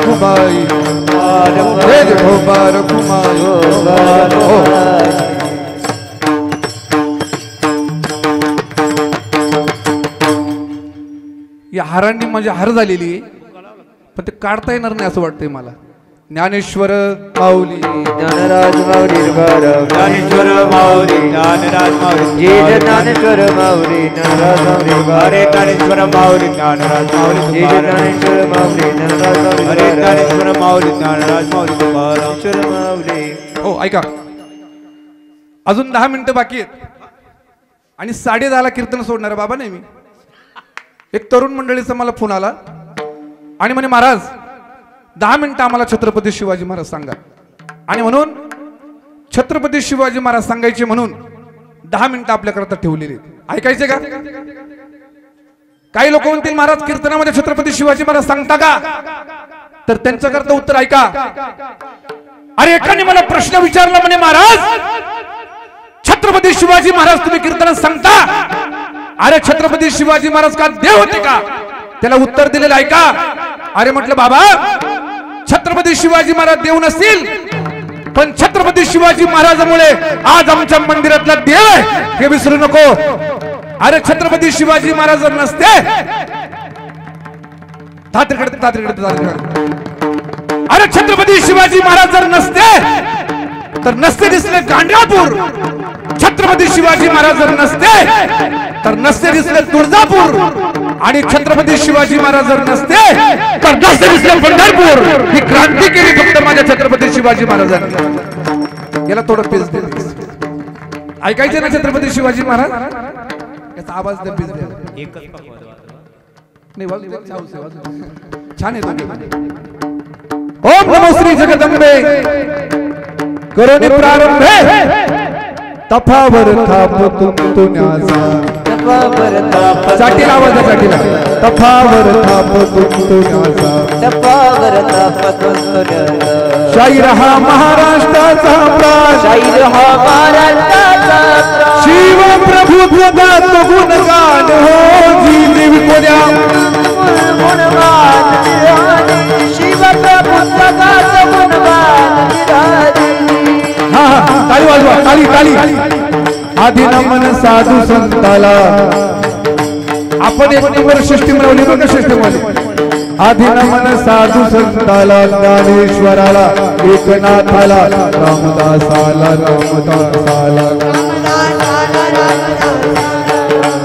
Speaker 1: कुमाई बार कुमाई
Speaker 4: या हारांनी माझी हार झालेली आहे पण ते काढता येणार नाही असं वाटतंय मला. ज्ञानेश्वर माऊली
Speaker 1: ज्ञानराज माऊली
Speaker 2: ज्ञानेश्वर माऊली ज्ञानराज माऊली
Speaker 1: जय ज्ञानेश्वर माऊली ज्ञानराज माऊली
Speaker 2: हरे ज्ञानेश्वर माऊली ज्ञानराज माऊली
Speaker 1: जय ज्ञानेश्वर माऊली ज्ञानराज माऊली
Speaker 2: हरे ज्ञानेश्वर माऊली ज्ञानराज माऊली
Speaker 1: ज्ञानेश्वर माऊली.
Speaker 4: हो ऐका, अजून 10 मिनिटं बाकी आहेत आणि 10:30ला कीर्तन सोडणार बाबा नाही मी. एक तरुण मंडळीचा मला फोन आला आणि म्हणे महाराज 10 मिनिटं आम्हाला छत्रपती शिवाजी महाराज सांगा. आणि म्हणून छत्रपती शिवाजी महाराज सांगायचे म्हणून 10 मिनिटं आपल्याकरता ठेवलेली. ऐकायचे का? काही लोक म्हणतील महाराज कीर्तनामध्ये छत्रपती शिवाजी महाराज सांगता का? तर त्यांच्याकरता उत्तर ऐका. अरे एकाने मला प्रश्न विचारला म्हणे महाराज छत्रपती शिवाजी महाराज तुम्ही कीर्तनात सांगता, अरे छत्रपती शिवाजी महाराज का देव होते का? त्याला उत्तर दिलेलं ऐका. अरे म्हटलं बाबा छत्रपती शिवाजी महाराज देव नसतील पण छत्रपती शिवाजी महाराजांमुळे आज आमच्या मंदिरातला देव आहे हे विसरू नको. अरे छत्रपती शिवाजी महाराज जर नसते अरे छत्रपती शिवाजी महाराज जर नसते तर नसते दिसले गांडीपूर. छत्रपती शिवाजी महाराज जर नसते तर नसते दिसले तुळजापूर. आणि छत्रपती शिवाजी महाराज जर नसते तर नसते दिसले पंढरपूर. ही क्रांती केली फक्त माझ्या छत्रपती शिवाजी महाराजांनी. याला थोडं पेज दे. ऐकायचे ना छत्रपती शिवाजी महाराज याचा आवाज दे. पेज दे. नाही छान आहे. ओम नमो श्री जगदंबे करोनी प्रारंभे तफावर थाप तुमतुण्याचा
Speaker 1: तपावर ताप
Speaker 4: साठीला आवाज आहे, साठीला तफावर थाप तुमतुण्याचा
Speaker 1: तपावर ताप तुमतुण्याचा
Speaker 4: शाहीर हा महाराष्ट्राचा प्राण
Speaker 1: शाहीर हा महाराष्ट्राचा
Speaker 4: शिव प्रभू गात गुणगान हो जी देवी कोण्या
Speaker 1: गुणगान शिव प्रभू गात गुणगान
Speaker 4: हा ताली वाजवा, ताली ताली आधी नमन साधू संताला आपण एक नंबर सिस्टीम लावली बघा, सिस्टीम वाली आधी नमन साधू संताला ज्ञानेश्वराला एकनाथाला रामदासाला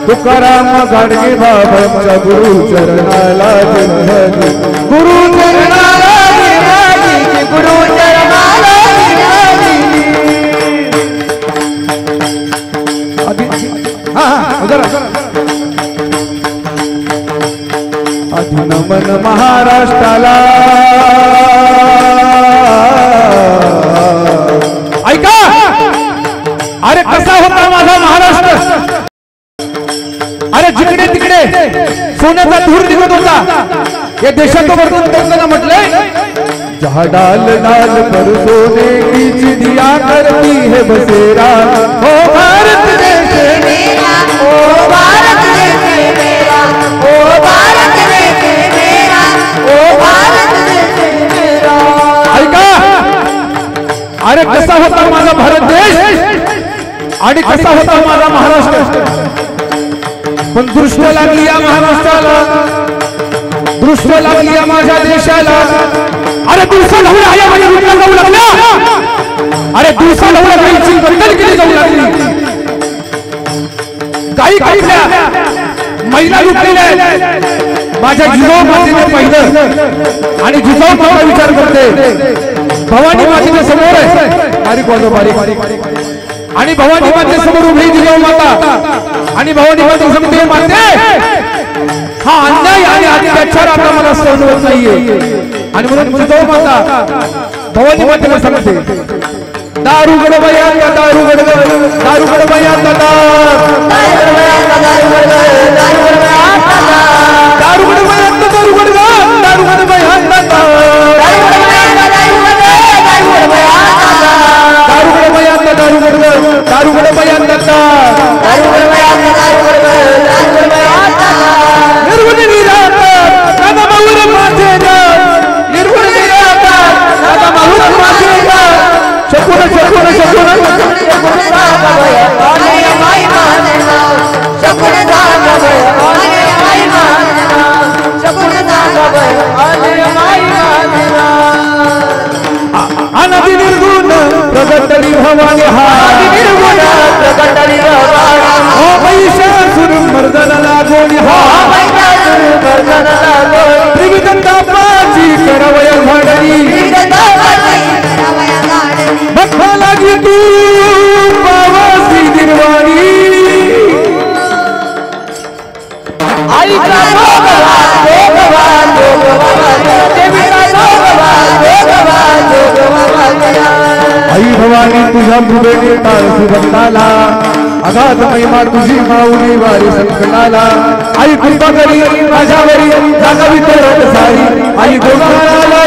Speaker 4: तुकाराम गाडगे बाबांच्या गुरु चरणाला जिंदगी गुरु चरणाला जिंदगी गुरु चरणाला आधी नमन महाराष्ट्राला ऐका अरे कसा होता माझा महाराष्ट्र अरे जिकडे तिकडे सोन्याचा धूर निघत होता या देशाचं वर्णन करताना म्हटलंय जहा डाल डाल पर सोने की चिड़िया करती है बसेरा ओ भारत देश मेरा ओ भारत देश मेरा ओ भारत देश मेरा ओ भारत देश मेरा ऐका अरे कसा होता माझा भारत देश आणि कसा होता माझा महाराष्ट्र पण दृष्ट लागली या महाराष्ट्राला दृष्ट लागली या माझ्या देशाला अरे दिवसा ढवळ्या आया माझ्या रुपया जाऊ लागल्या अरे दिवसा ढवळ्या गाईची बंदल केली जाऊ लागली गाई कापल्या महिला लुटलेल्या माझ्या जिजाऊ मातेने पाहिलं आणि जिजाऊ माता विचार करते भवानी मातेच्या समोर आहे बारीक वाजव बारीक आणि भवानी मातेसमोर उभी जिजाऊ माता आणि भवानी माता सांगते माते हा अन्याय आणि अत्याचार आता मला सहन होत नाहीये आणि म्हणून जिजाऊ माता भवानी मातेला सांगते दारू गडबया दारू गडबया दारू गडबया दारू गडबया दारू गडबया दारू गडबया दारू गडबया निर्गुण निराकार दादा माहुर मातेला निर्गुण निराकार दादा माहुर मातेला शकून शकून शकून शकून दागबया आले माई मानेला शकून दागबया आले माई मानेला शकून दागबया आले माई मानेला अनदि निर्गुण प्रगटली भवानी हा निर्गुण प्रगटली भवानी हो महिषासुर मर्दन लागोनी हा महिषासुर मर्दन लागोनी त्रिविधतापाची करवय भाडली बघा लागी तू पावासी निर्वाणी आईचा भगवान भगवान भगवान देवीचा भगवान भगवान भगवान आई भवानी तुझ्या मृदेने तारसी बंदाला अगाध महिमा तुझी माऊली वारी संकटाला आई कृपा करी माझ्यावरी जागावी तोरत सारी आई गोगाला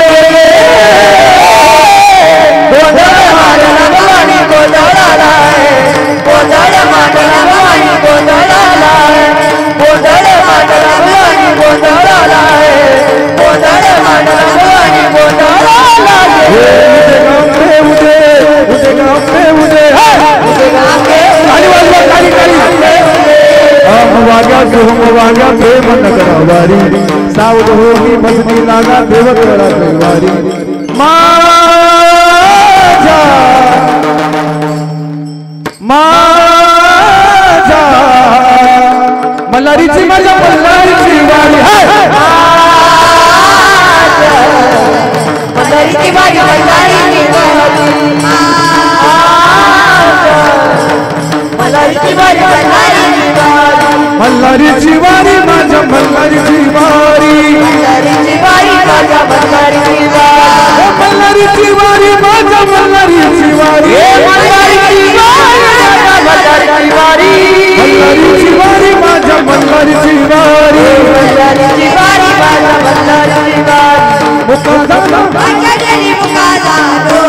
Speaker 4: गोंधळ मांडला भवानी गोंधळाला गोंधळ मांडला भवानी गोंधळाला गोंधळ मांडला भवानी गोंधळाला गोंधळ मांडला भवानी गोंधळाला वाग्या प्रेम नगरवारी सावध होगी बसनी लागा देव करा कैवारी माझा माझा मल्हारीची माझ्या मल्हारीची वारी मल्हारीची माझ्या मल्हारीची वारी मल्हारीची माझ्या मल्हारीची वारी मल्हारीची वारी माझ्या मल्हारीची वारी मल्हारीची वारी माझ्या मल्हारीची वारी मल्हारीची वारी माझ्या मल्हारीची वारी मल्हारीची वारी मल्हारीची वारी माझ्या मल्हारीची वारी
Speaker 1: मल्हारीची वारी माझ्या मल्हारीची वारी
Speaker 4: मुकादाला
Speaker 1: माझ्या गेली मुकादालो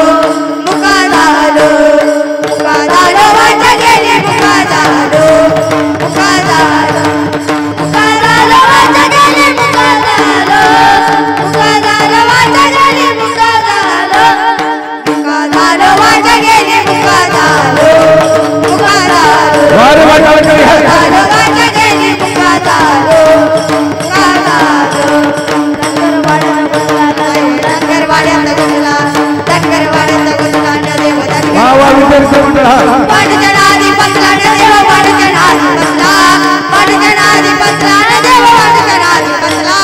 Speaker 1: मुकादालो मुकादालो माझ्या गेली मुकादालो मुकादालो मुकादालो माझ्या गेली मुकादालो मुकादालो माझ्या गेली मुकादालो मुकादालो माझ्या गेली मुकादालो मुकादालो
Speaker 4: वारे वाटाला करी हरी
Speaker 1: मुकादालो माझ्या गेली मुकादालो मुकादालो दंगरवाड्यात गुजला दंगरवाड्यात गुजला देव
Speaker 4: वा वा विदर्भ मंडळ हा
Speaker 1: पाडजनादी पसला देव पाडजनादी पसला पाडजनादी पसला देव पाडजनादी पसला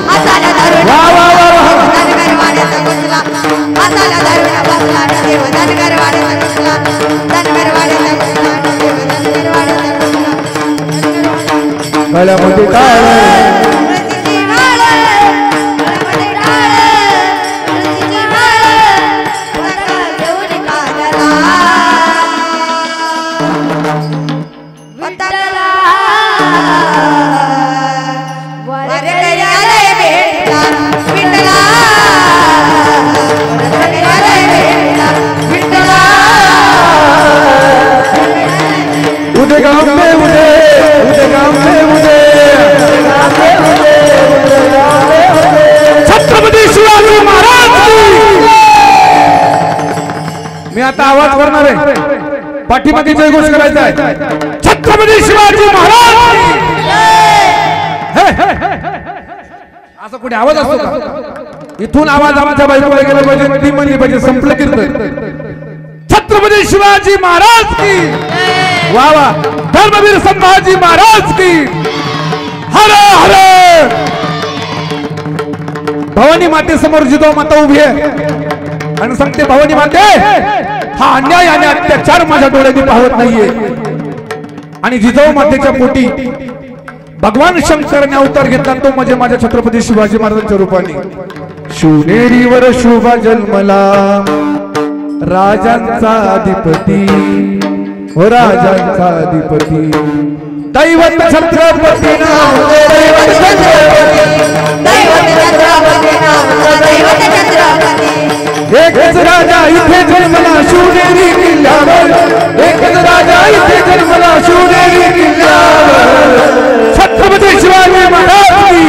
Speaker 1: हाताला धरून
Speaker 4: वा वा वा वा
Speaker 1: दंगरवाड्यात गुजला हाताला धरून बसला देव दंगरवाड्यात गुजला दंगरवाड्यात गुजला देव दंगरवाड्यात गुजला
Speaker 4: गळ्यामध्ये टाळ
Speaker 1: प्रतिची माळ गळ्यामध्ये टाळ प्रतिची माळ वरका घेऊन कागला विठ्ठला वरकऱ्याला भेटला विठ्ठला वरकऱ्याला भेटला विठ्ठला
Speaker 4: उदे गाव में उदे गाव में उदे छत्रपती शिवाजी महाराज की! मी आता आवाज करणार आहे पाठीमागे जयघोष करायचा आहे छत्रपती शिवाजी महाराज की! हे, हे, हे. असं कुठे आवाज असतो का इथून आवाज आमच्या बाजूला गेला पाहिजे ती म्हणली पाहिजे संपलं कीर्तन छत्रपती शिवाजी महाराज की वा वा धर्मवीर संभाजी महाराज की हर हर भवानी माते समोर जिजाऊ माता उभी आहे आणि सांगते भवानी माते हा अन्याय आणि अत्याचार माझ्या डोळ्यांनी पाहत नाहीये आणि जिजाऊ मातेच्या पोटी भगवान शंकरने अवतार घेतला तो म्हणजे माझ्या छत्रपती शिवाजी महाराजांच्या रूपाने शिवनेरीवर शोभा जन्मला राजांचा अधिपती हो राजांचा अधिपती दैवत छत्रपती नाम दैवत छत्रपती
Speaker 1: दैवत छत्रपती नाम दैवत छत्रपती
Speaker 4: एकच राजा इथे जन्मला शिवनेरी किल्ल्यावर एकच राजा इथे जन्मला शिवनेरी किल्ल्यावर छत्रपती शिवाजी महाराज की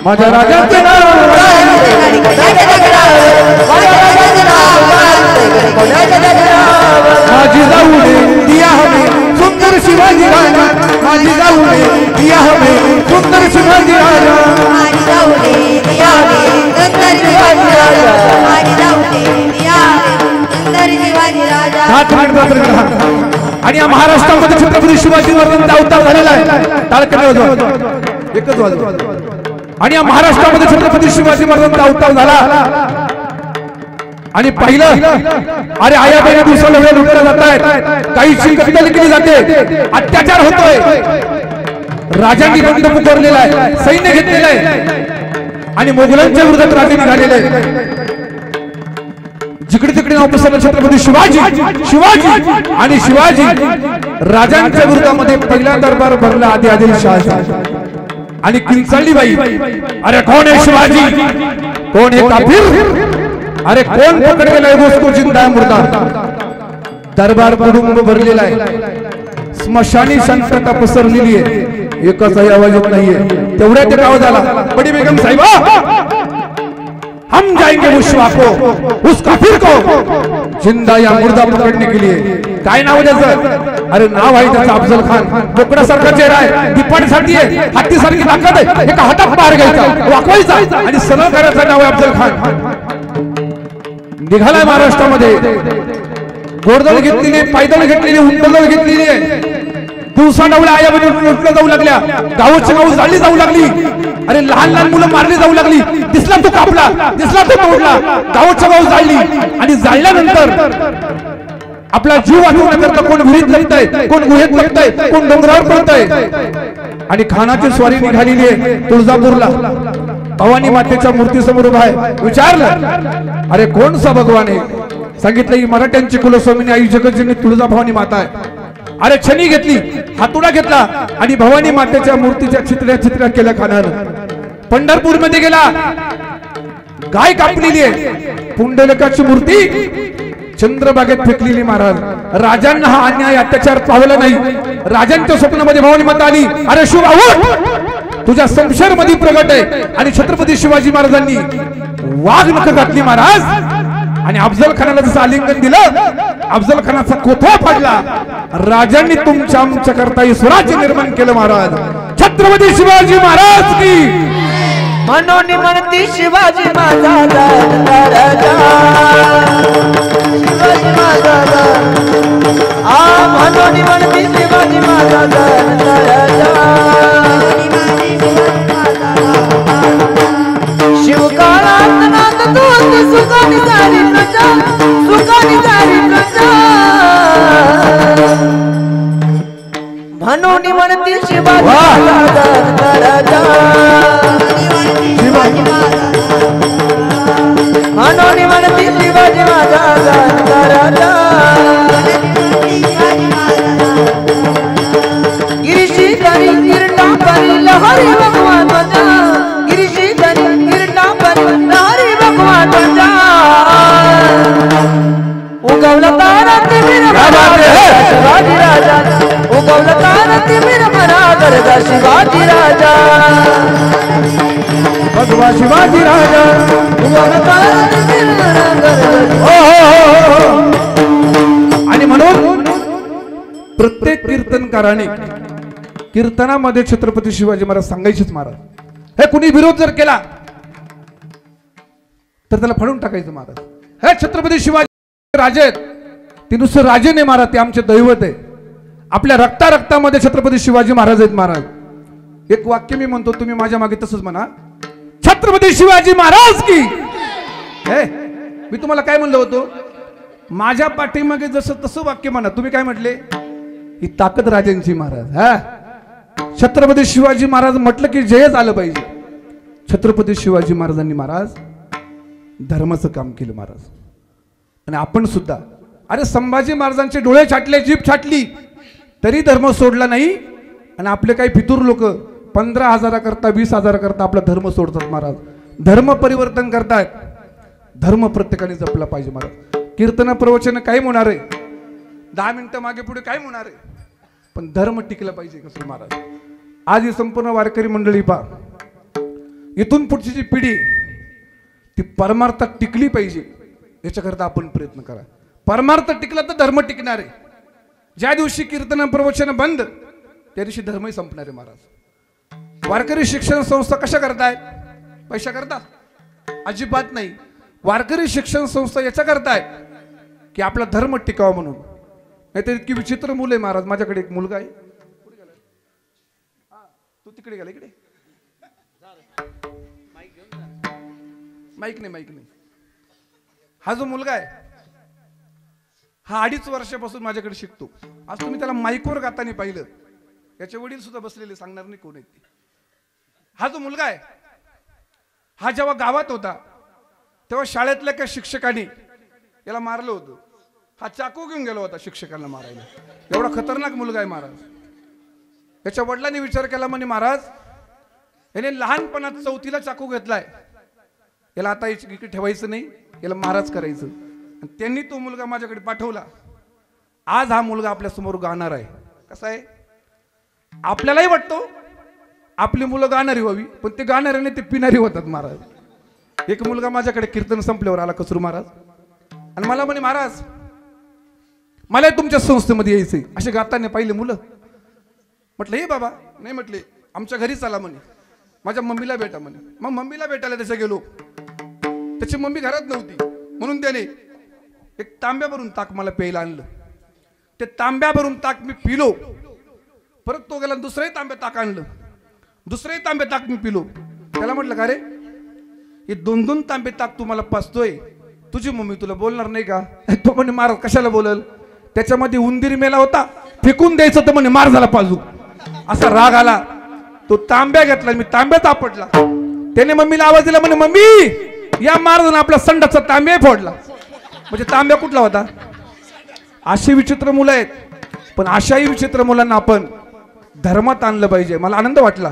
Speaker 4: माझ्या राजाचे नाव माझी जाऊ दे दिया हमें सुंदर शिवाजी राजा माझी जाऊ दे दिया हमें सुंदर शिवाजी राजा
Speaker 1: माझी जाऊ दे दिया रे सुंदर शिवाजी राजा माझी जाऊ दे दिया रे सुंदर शिवाजी राजा
Speaker 4: आणि या महाराष्ट्रामध्ये छत्रपती शिवाजी महाराजांचा अवतार झालेला आहे टाळकरी वाजवा एकच वाजवा आणि या महाराष्ट्रामध्ये छत्रपती शिवाजी महाराजांचा अवतार झाला आणि पहिलं अरे आया बहिणी दिवसाला वेळ लुटल्या जात आहेत काहीची कत्तल केली जाते अत्याचार होतोय राजांनी बंड पुकारलेला आहे सैन्य घेतलेलं आहे आणि मोगलांच्या विरोधात राजे निघालेले आहेत जिकडे तिकडे नाव पसरलं छत्रपती शिवाजी शिवाजी आणि शिवाजी राजांच्या विरोधामध्ये पहिला दरबार भरला आधी आदिलशाह आणि किंचाळली बाई अरे कोण आहे शिवाजी कोण आहे काफिर अरे कोण पकड गेलाय उसको जिंदा मुर्दा दरबार कुटुंब भरलेला आहे स्मशानी शांतता पसरलेली आहे एकच आवाज येत नाहीये तेवढ्या ते गाव झाला बडी बेगम साहिबा हम जाएंगे उस को उस काफिर को जिंदा या मुर्दा पकड़ने के लिए काय नाव त्याचं अरे नाव आहे त्याचं अफजल खान बोकडासारखा चेहरा आहे दिपाडीसाठी आहे हत्तीसारखी ताकद आहे एका हातात पार घ्यायचा वाकवायचा आणि सरळ करायचं नाव आहे अफजल खान निघालाय महाराष्ट्रामध्ये घोडदळ घेतलेली पायदळ घेतलेली उंटदळ घेतलेली आहे दिवसा डावल्या आया लुटल्या जाऊ लागल्या गावाची गाव जाळली जाऊ लागली अरे लहान लहान मुलं मारली जाऊ लागली दिसला तो कापला दिसला तो तोडला गावाच्या गाव जाळली आणि जाळल्यानंतर आपला जीव वाचवण्याकरता कोण विहिरीत लपतंय कोण गुहेत लपतंय कोण डोंगरावर पडतंय आणि खानाची स्वारी निघालेली आहे तुळजापूरला भवानी मातेच्या मूर्ती समोर उभा आहे विचारलं अरे कोण सा भगवान आहे सांगितलं ही मराठ्यांची कुलस्वामिनी आई जगज्जननी तुळजाभवानी माता आहे अरे छनी घेतली, हातुडा घेतला आणि भवानी मातेच्या मूर्तीच्या चित्र्या केल्या खानानं. पंढरपूर मध्ये गेला, गाय कापलेली आहे, पुंडलिकाची मूर्ती चंद्रबागेत फेकलेली महाराज. राजांना हा अन्याय अत्याचार पावला नाही. राजांच्या स्वप्नामध्ये भवानी माता आली, अरे शुभ तुझ्या संशय मध्ये प्रगट आहे. आणि छत्रपती शिवाजी महाराजांनी वाघ नख घातली महाराज आणि अफजल खानाला जसं आलिंगन दिलं, अफजल खानाचा कोथळा फाडला. राजांनी तुमच्या आमच्या करता स्वराज्य निर्माण केलं महाराज. छत्रपती शिवाजी महाराज की
Speaker 1: म्हणून म्हणती शिवाजी माझा राजा, शिवाजी माझा म्हणून म्हणती शिवाजी माझा राजा. शिवकाळात नांद तूच सुखानी झाली प्रजा, सुखानी झाली प्रजा. म्हणून म्हणती शिवाजी माझा राजा, म्हणून म्हणती शिवाजी माझा राजा. गिरीशी धरी गिरटा परी लहरी भगवान बजा, गिरीशी धरी गिरटा परी लहरी भगवान बजा. उगवला तारा तिमिर शिवाजी राजा, उगवला तारा तिमिर मरा गरजा शिवाजी राजा.
Speaker 4: भगवा शिवाजी राजा. आणि म्हणून प्रत्येक कीर्तनकाराने कीर्तनामध्ये छत्रपती शिवाजी महाराज सांगायचेच महाराज. हे कुणी विरोध जर केला तर त्याला फाडून टाकायचं महाराज. हे छत्रपती शिवाजी राजे आहेत, ते नुसतं राजे नाही महाराज, ते आमचे दैवत आहे. आपल्या रक्तामध्ये छत्रपती शिवाजी महाराज आहेत महाराज. एक वाक्य मी म्हणतो, तुम्ही माझ्या मागे तसंच म्हणा, छत्रपती शिवाजी महाराज की. मी तुम्हाला काय म्हणलं होतं, माझ्या पाठीमागे जसं तसं वाक्य म्हणा. तुम्ही काय म्हटले, ही ताकद राजांची महाराज. छत्रपती शिवाजी महाराज म्हटलं की जयच आलं पाहिजे. छत्रपती शिवाजी महाराजांनी महाराज धर्माचं काम केलं महाराज. आणि आपण सुद्धा, अरे संभाजी महाराजांचे डोळे छाटले, जीभ छाटली, तरी धर्म सोडला नाही. आणि आपले काही फितूर लोक 15,000 करता 20,000 करता आपला धर्म सोडतात महाराज. धर्म परिवर्तन करतायत. धर्म प्रत्येकाने जपला पाहिजे महाराज. कीर्तन प्रवचन काय होणार आहे, 10 मिनिटं मागे पुढे काय होणार आहे, पण धर्म टिकला पाहिजे कसं महाराज. आज ही संपूर्ण वारकरी मंडळी पा, इथून पुढची जी पिढी ती परमार्थात टिकली पाहिजे, याच्याकरता आपण प्रयत्न करा. परमार्थ टिकला तर धर्म टिकणार आहे. ज्या दिवशी कीर्तन प्रवचन बंद, त्या दिवशी धर्मही संपणार आहे महाराज. वारकरी शिक्षण संस्था कशा करतायत, पैसा करता अजिबात नाही. वारकरी शिक्षण संस्था याच्या करताय की आपला धर्म टिकावा म्हणून. नाहीतर इतकी विचित्र मुलं आहे महाराज. माझ्याकडे एक मुलगा आहे, तू तिकडे गेला, इकडे माईक नाही. हा जो मुलगा आहे हा 2.5 वर्षापासून माझ्याकडे शिकतो. आज तुम्ही त्याला माईकवर गाताना पाहिलं. याचे वडील सुद्धा बसलेले, सांगणार नाही कोण आहेत ते. हा जो मुलगा आहे हा जेव्हा गावात होता तेव्हा शाळेतल्या काही शिक्षकांनी याला मारलं होतं. हा चाकू घेऊन गेला होता शिक्षकांना मारायला. एवढा खतरनाक मुलगा आहे महाराज. याच्या वडिलांनी विचार केला, म्हणे महाराज याने लहानपणात 4थीला चाकू घेतलाय, याला आता इकडे ठेवायचं नाही, याला महाराज करायचं. आणि त्यांनी तो मुलगा माझ्याकडे पाठवला. आज हा मुलगा आपल्या समोर गाणार आहे. कसा आहे, आपल्यालाही वाटतो आपली मुलं गाणारी व्हावी, पण ते गाणारे नाही, ते पिणारी होतात महाराज. एक मुलगा माझ्याकडे कीर्तन संपल्यावर आला, कसरू महाराज, आणि मला म्हणे महाराज मला तुमच्या संस्थेमध्ये यायचंय. असे गाताने पाहिले मुलं. म्हटलं हे बाबा, नाही म्हटले आमच्या घरी चला म्हणे, माझ्या मम्मीला भेटा म्हणे. मग मम्मीला भेटायला त्याच्या गेलो. त्याची मम्मी घरात नव्हती, म्हणून त्याने एक तांब्याभरून ताक मला प्यायला आणलं. ते तांब्याभरून ताक मी पिलो. परत तो गेला, दुसरंही तांब्या ताक आणलं, दुसरंही तांबे ताक मी पिलो. त्याला म्हटलं का रे, हे 2-2 तांबे ताक तू मला पाचतोय, तुझी मम्मी तुला बोलणार नाही का? तो म्हणे महाराज कशाला बोलल, त्याच्यामध्ये उंदीर मेला होता, फेकून द्यायचं तर म्हणे मार झाला पाजू. असा राग आला. तो तांब्या घेतला, मी तांब्यात आपटला. त्याने मम्मीला आवाज दिला, म्हणे मम्मी या महाराजांना आपला संडाचा तांब्या फोडला. म्हणजे तांब्या कुठला होता. अशी विचित्र मुलं आहेत. पण अशाही विचित्र मुलांना आपण धर्मात आणलं पाहिजे. मला आनंद वाटला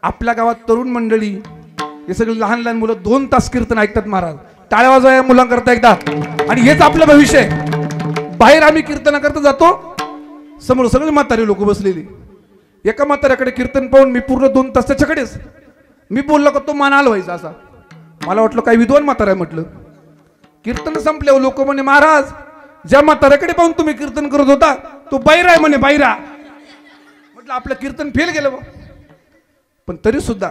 Speaker 4: आपल्या गावात तरुण मंडळी हे सगळे लहान लहान मुलं 2 तास कीर्तन ऐकतात महाराज. टाळ्या वाजवा या मुलांकरता एकदा. आणि हेच आपलं भविष्य आहे. बाहेर आम्ही कीर्तन करता जातो, समोर सगळे म्हातारे लोक बसलेली. एका म्हाताऱ्याकडे कीर्तन पाहून मी पूर्ण 2 तास त्याच्याकडेच मी बोललो का तो मान हलवायचा असा. मला वाटलं काही विद्वान म्हातारा म्हटलं. कीर्तन संपल्यावर लोक म्हणे महाराज ज्या म्हाताऱ्याकडे पाहून तुम्ही कीर्तन करत होता तो बैरा आहे म्हणे, बैरा. म्हटलं आपलं कीर्तन फेल गेलं. पण तरी सुद्धा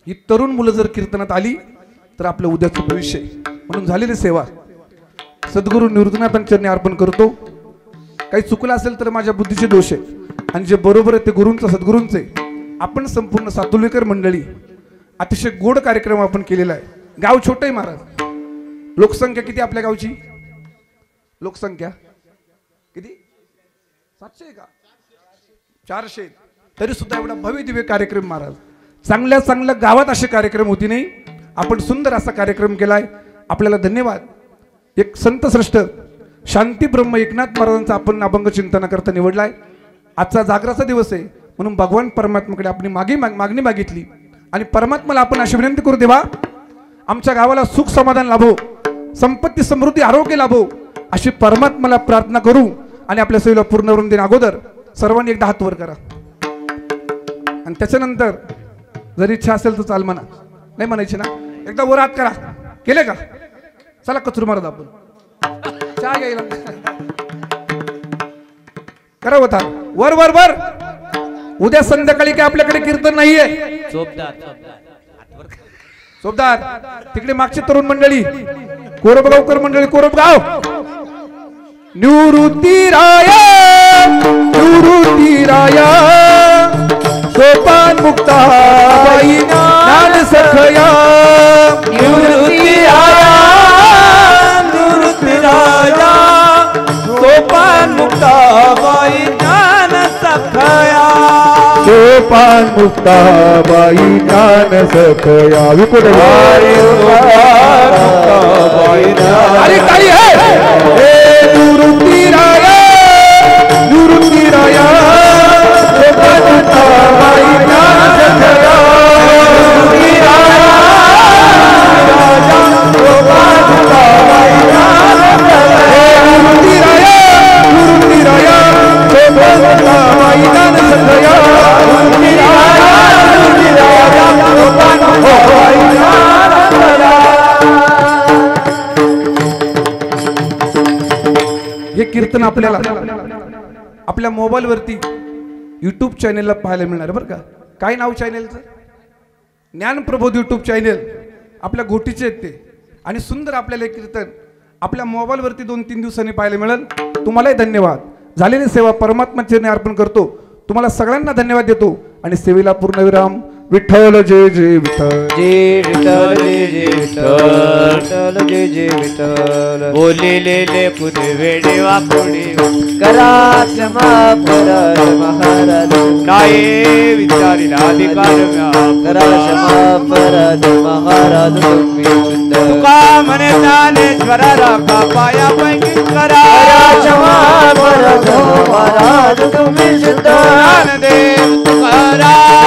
Speaker 4: ही तरुण मुलं जर कीर्तनात आली तर आपलं उद्याचं भविष्य म्हणून झालेली सेवा सद्गुरू निवृत्तीनाथांचरणी अर्पण करतो. काही चुकलं असेल तर माझ्या बुद्धीचे दोष आहे आणि जे बरोबर आहे ते गुरूंचं सद्गुरूंचे. आपण संपूर्ण सातुलेकर मंडळी अतिशय गोड कार्यक्रम आपण केलेला आहे. गाव छोटं आहे महाराज. लोकसंख्या किती आपल्या गावची? लोकसंख्या किती? 700 का 400? तरी सुद्धा एवढा भव्य दिव्य कार्यक्रम महाराज. चांगल्या चांगल्या गावात असे कार्यक्रम होती नाही. आपण सुंदर असा कार्यक्रम केलाय. आपल्याला धन्यवाद. एक संत श्रेष्ठ शांती ब्रह्म एकनाथ महाराजांचा आपण अभंग चिंतनाकरता निवडलाय. आजचा जागराचा दिवस आहे म्हणून भगवान परमात्म्याकडे आपण मागणी मागितली आणि परमात्म्याला आपण अशी विनंती करू देवा आमच्या गावाला सुख समाधान लाभो, संपत्ती समृद्धी आरोग्य लाभो अशी परमात्म्याला प्रार्थना करू. आणि आपल्या सेवेला पूर्ण करून देण्या अगोदर सर्वांनी एकदा हात वर करा आणि त्याच्यानंतर जर इच्छा असेल तर चाल म्हणा, नाही म्हणायची ना. एकदा वर हात करा. केले का? चला कचरू मारत आपण चहा घ्यायला करा होता. वर वर वर. उद्या संध्याकाळी काय आपल्याकडे कीर्तन नाहीये. सोबदार तिकडे मागची तरुण मंडळी कोरबगावकर मंडळी कोरबगाव निवृत्तीराया निवृत्तीराया सोपान मुक्ताबाई ज्ञान सखया
Speaker 2: निवृत्तीराया निवृत्तीराया सोपान मुक्ताबाई ज्ञान सखया
Speaker 4: सोपान मुक्ताबाई ज्ञान सखया विपुल निवृत्तीराया निवृत्तीराया सोपान मुक्ताबाई ज्ञान सखया हे कीर्तन आपल्याला आपल्या मोबाईल वरती युट्यूब चॅनेलला पाहायला मिळणार बरं का. काय नाव चॅनेलचं? ज्ञानप्रबोध युट्यूब चॅनेल. आपल्या गोटीचे आहेत ते. आणि सुंदर आपल्याला हे कीर्तन आपल्या मोबाईल वरती 2-3 दिवसांनी पाहायला मिळेल. तुम्हालाही धन्यवाद. झालेली सेवा परमात्म्याचे अर्पण करतो. तुम्हाला सगळ्यांना धन्यवाद देतो आणि सेवेला पूर्णविराम. विठ्ठल जय जय विठ्ठल
Speaker 2: जय विठ्ठल जय जय विठ्ठल जय जय विठ्ठल. बोलिलेले पुढे वेडे वापुडे
Speaker 1: करा क्षमा परत महाराज
Speaker 2: नाही विचारिला अधिकार
Speaker 1: करा क्षमा परत महाराज तुम्ही शुद्ध.
Speaker 2: तुका म्हणे ज्ञानेश्वराला का पाया पैकी करा
Speaker 1: क्षमा परत महाराज तुम्ही शुद्ध.
Speaker 2: ज्ञानदेव तुकाराम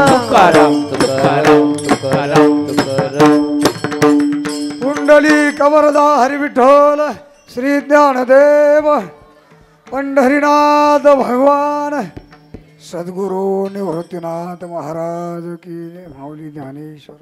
Speaker 2: तुकाराम तुकाराम तुकाराम तुकाराम.
Speaker 3: कुंडली कवरदा हरी विठ्ठल श्री ज्ञानदेव पंढरीनाथ भगवान सद्गुरु निवृत्तीनाथ महाराज की जय. माऊली ज्ञानेश्वर.